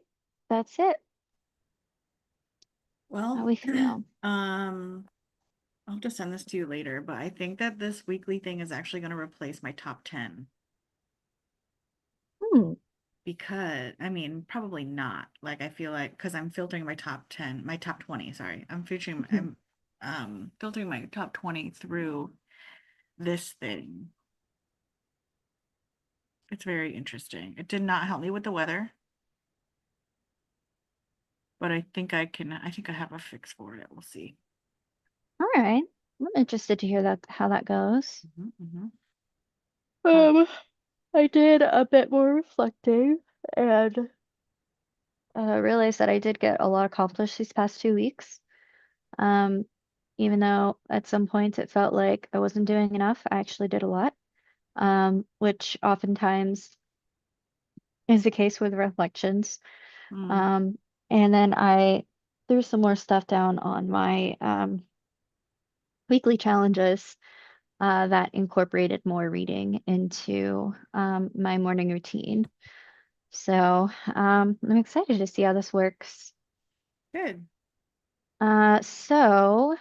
That's it. How Well, we feel. um, I'll just send this to you later, but I think that this weekly thing is actually going to replace my top 10 Hmm. because, I mean, probably not. Like, I feel like because I'm filtering my top 10, my top 20, sorry. Mhm. I'm filtering my top 20 through this thing. It's very interesting. It did not help me with the weather, but I think I have a fix for it. We'll see. All right. I'm interested to hear that how that goes. Mhm, mhm. Uh, Um, I did a bit more reflecting and realized that I did get a lot accomplished these past 2 weeks. Um, Even though at some points it felt like I wasn't doing enough, I actually did a lot, which oftentimes is the case with reflections. mm, Um, and then I threw some more stuff down on my weekly challenges that incorporated more reading into my morning routine. So I'm excited to see how this works. good. So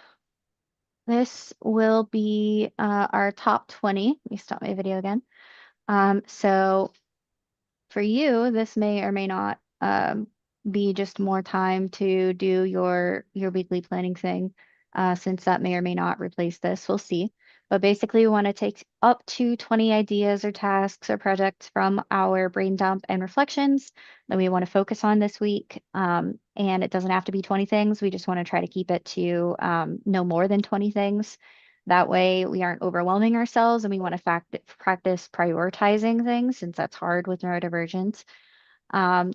this will be our top 20. Let me stop my video again. So for you, this may or may not be just more time to do your weekly planning thing, since that may or may not replace this. We'll see. But basically, we want to take up to 20 ideas or tasks or projects from our brain dump and reflections that we want to focus on this week. And it doesn't have to be 20 things. We just want to try to keep it to no more than 20 things. That way, we aren't overwhelming ourselves and we want to practice prioritizing things since that's hard with neurodivergence.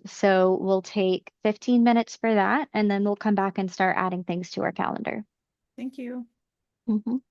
So we'll take 15 minutes for that and then we'll come back and start adding things to our calendar. Thank you. Mhm.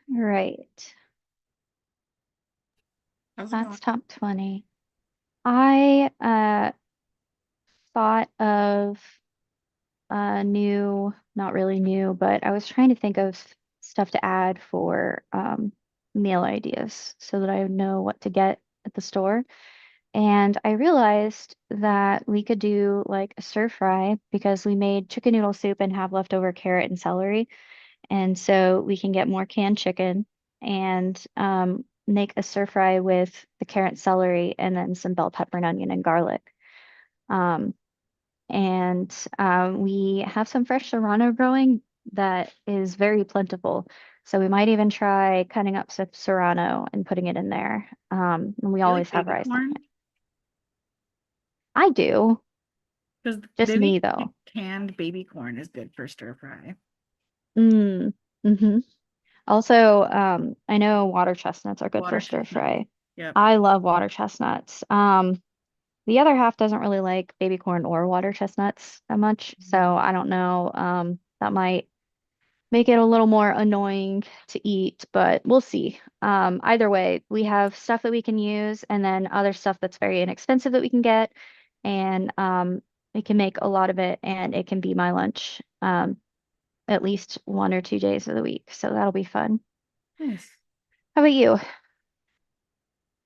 Right. How's it going? That's top 20. I thought of new, not really new, but I was trying to think of stuff to add for meal ideas so that I would know what to get at the store. And I realized that we could do like a stir fry because we made chicken noodle soup and have leftover carrot and celery. And so we can get more canned chicken and make a stir fry with the carrot, celery, and then some bell pepper and onion and garlic. Um, and we have some fresh serrano growing that is very plentiful. So we might even try cutting up some serrano and putting it in there. And we You like always have baby rice on corn? it. I do, Because just they me though. canned baby corn is good for stir fry. Mm, hmm Also, I know water chestnuts are good for Water stir chestnuts. fry. Yep. I love water chestnuts. The other half doesn't really like baby corn or water chestnuts that much, so I don't know. That might make it a little more annoying to eat, but we'll see. Either way, we have stuff that we can use and then other stuff that's very inexpensive that we can get. And we can make a lot of it and it can be my lunch at least 1 or 2 days of the week. So that'll be fun. Nice. How about you?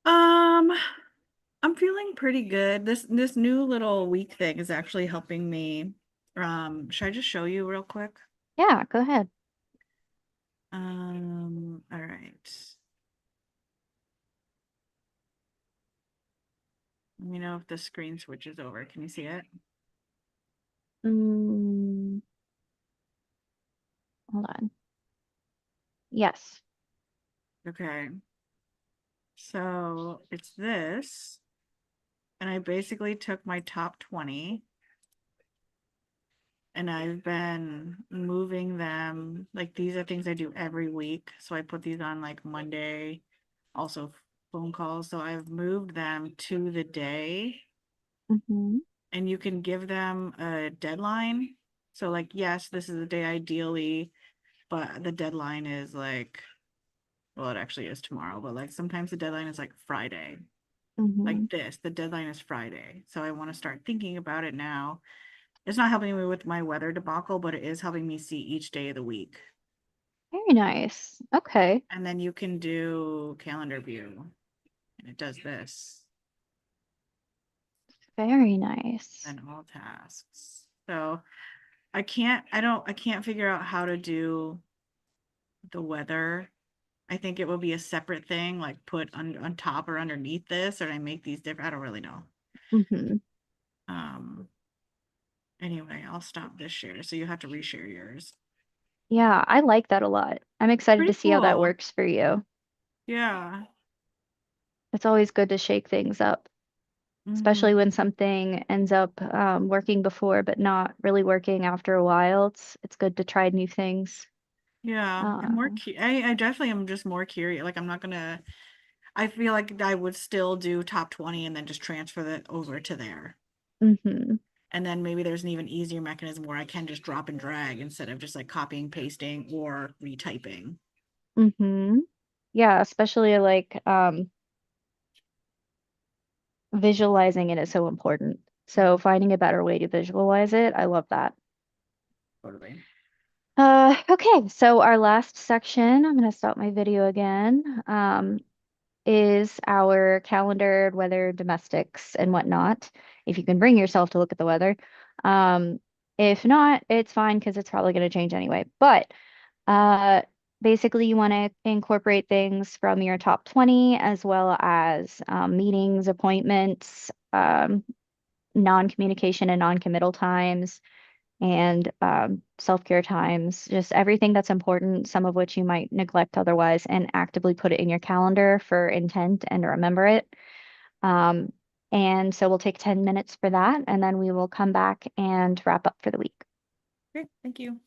Um, I'm feeling pretty good. This new little week thing is actually helping me. Should I just show you real quick? Yeah, go ahead. All right. Let me know if the screen switches over. Can you see it? Mm, hold on. Yes. Okay. So it's this, and I basically took my top 20 and I've been moving them. Like these are things I do every week. So I put these on like Monday, also phone calls. So I've moved them to the day Hmm. and you can give them a deadline. So like, yes, this is the day ideally, but the deadline is like, well, it actually is tomorrow, but like sometimes the deadline is like Friday. Like Hmm. this, the deadline is Friday. So I want to start thinking about it now. It's not helping me with my weather debacle, but it is helping me see each day of the week. Very nice. Okay. And then you can do calendar view, and it does this, Very nice. and all tasks. So I can't figure out how to do the weather. I think it will be a separate thing, like put on top or underneath this, or I make these different. I don't really know. Hmm. Um, anyway, I'll stop this share. So you have to reshare yours. Yeah, I like that a lot. I'm excited to Pretty see how that cool. works for you. Yeah. It's always good to shake things up, especially Hmm. when something ends up working before but not really working after a while. It's good to try new things. Yeah. I'm more Um, I definitely am just more curious. Like I'm not gonna I feel like I would still do top 20 and then just transfer that over to there. hmm And then maybe there's an even easier mechanism where I can just drop and drag instead of just like copying, pasting, or retyping. hmm Yeah, especially like visualizing it is so important. So Mhm. finding a better way to visualize it, I love that. Totally. Okay, so our last section, I'm gonna stop my video again, is our calendared weather domestics and whatnot, if you can bring yourself to look at the weather. Um, if not, it's fine because it's probably gonna change anyway. But uh, basically, you want to incorporate things from your top 20 as well as meetings, appointments, non-communication and non-committal times and self-care times, just everything that's important, some of which you might neglect otherwise, and actively put it in your calendar for intent and to remember it. Um, and so we'll take 10 minutes for that, and then we will come back and wrap up for the week. Great. Thank you.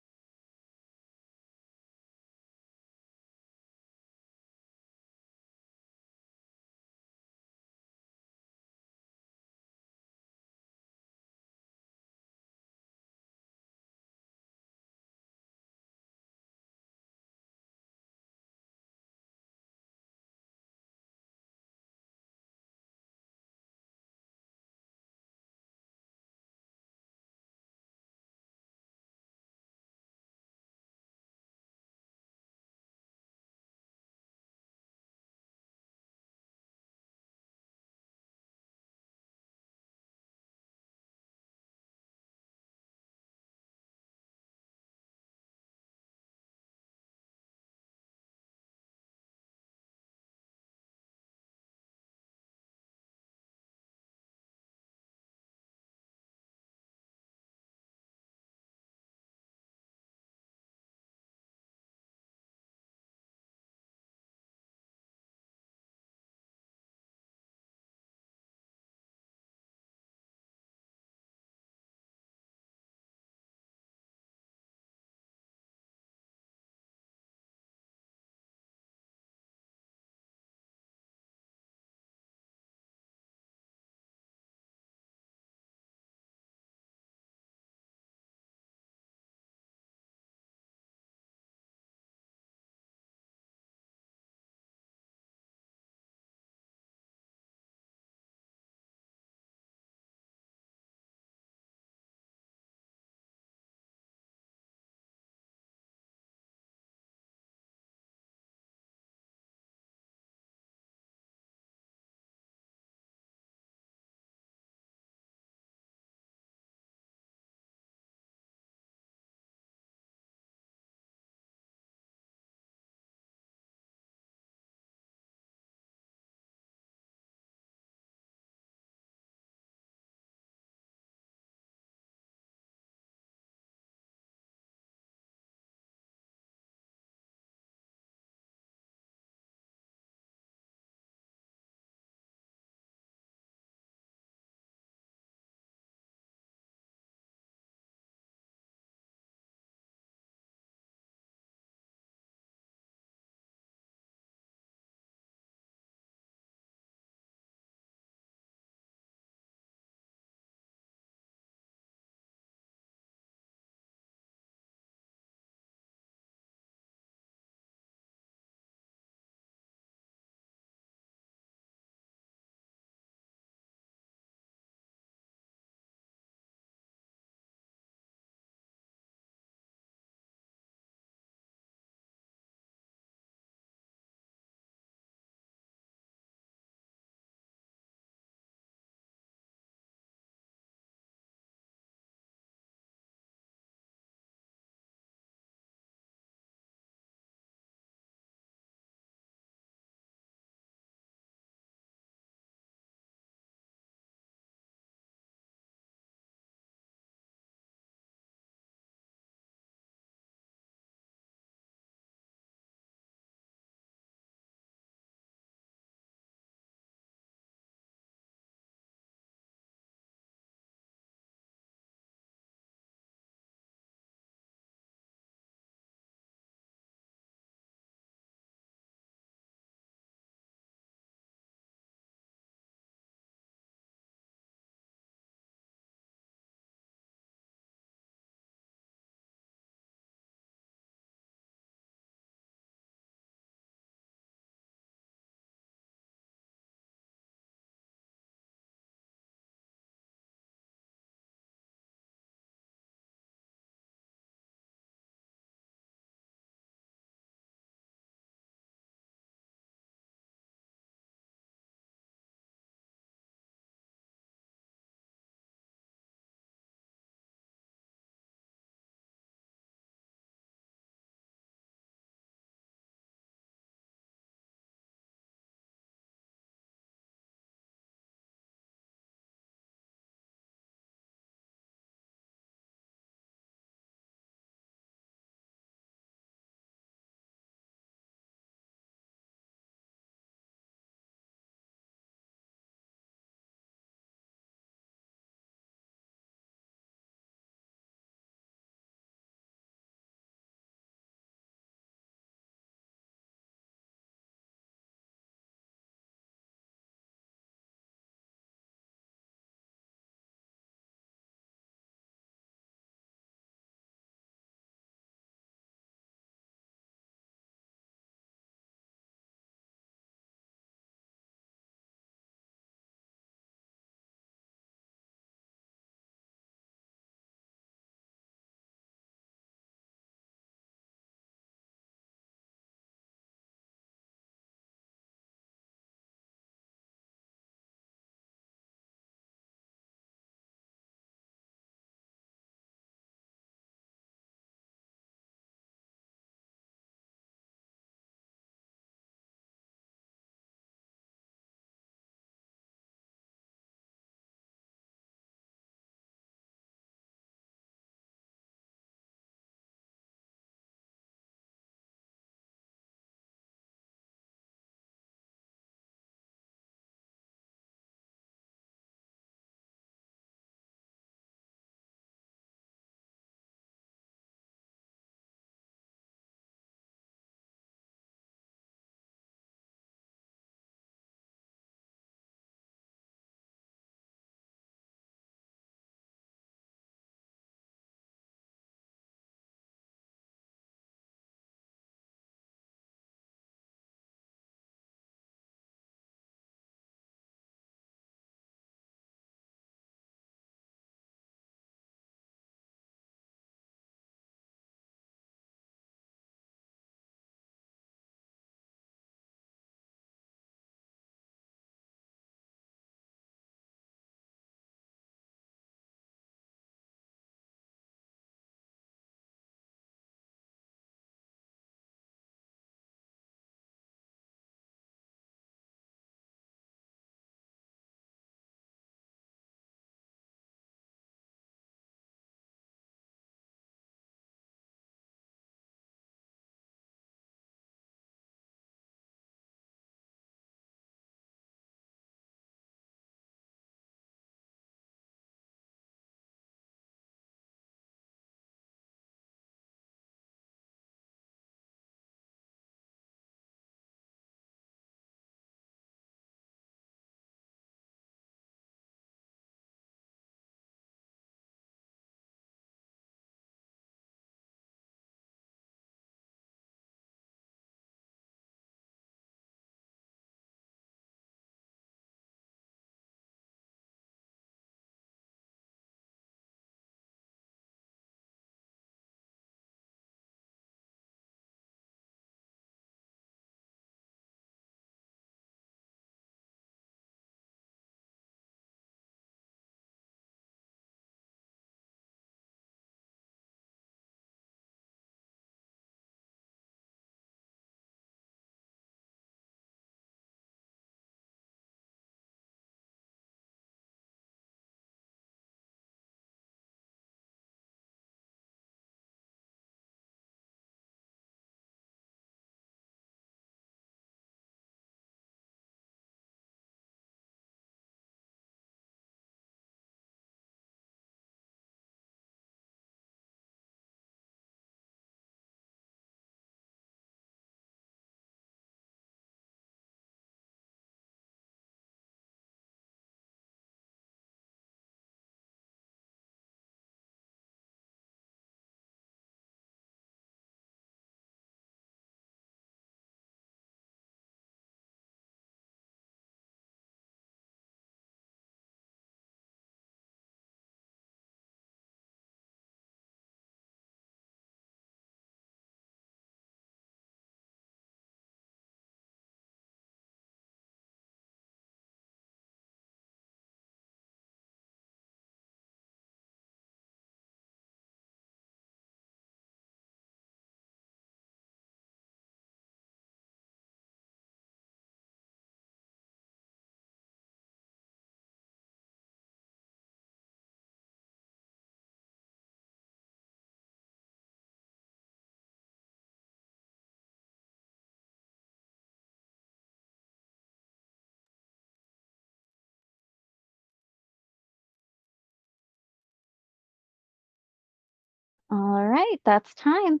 All right, that's time.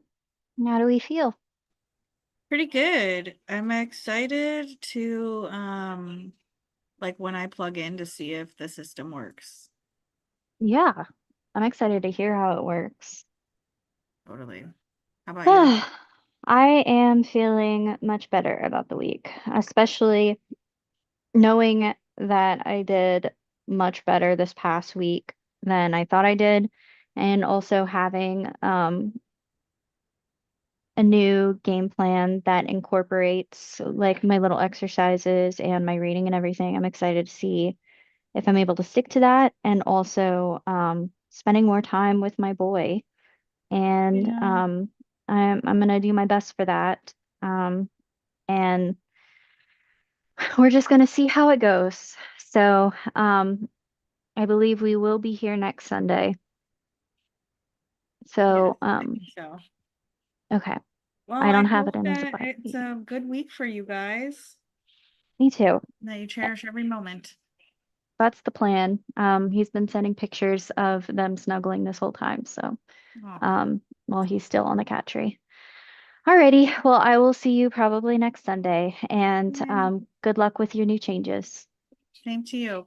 How do we feel? Pretty good. I'm excited to like when I plug in to see if the system works. Yeah, I'm excited to hear how it works. Totally. How about you? I am feeling much better about the week, especially knowing that I did much better this past week than I thought I did, and also having a new game plan that incorporates like my little exercises and my reading and everything. I'm excited to see if I'm able to stick to that, and also spending more time with my boy. And Yeah. I'm gonna do my best for that. And we're just gonna see how it goes. So I believe we will be here next Sunday. Yes, So I think so. okay. Well, I I don't have hope it in as a that it's priority. a good week for you guys, Me too. that you cherish every moment. That's the plan. He's been sending pictures of them snuggling this whole time. So Oh, um, while he's still on the cat tree. Alrighty. Well, I will see you probably next Sunday, and yeah. good luck with your new changes. Same to you.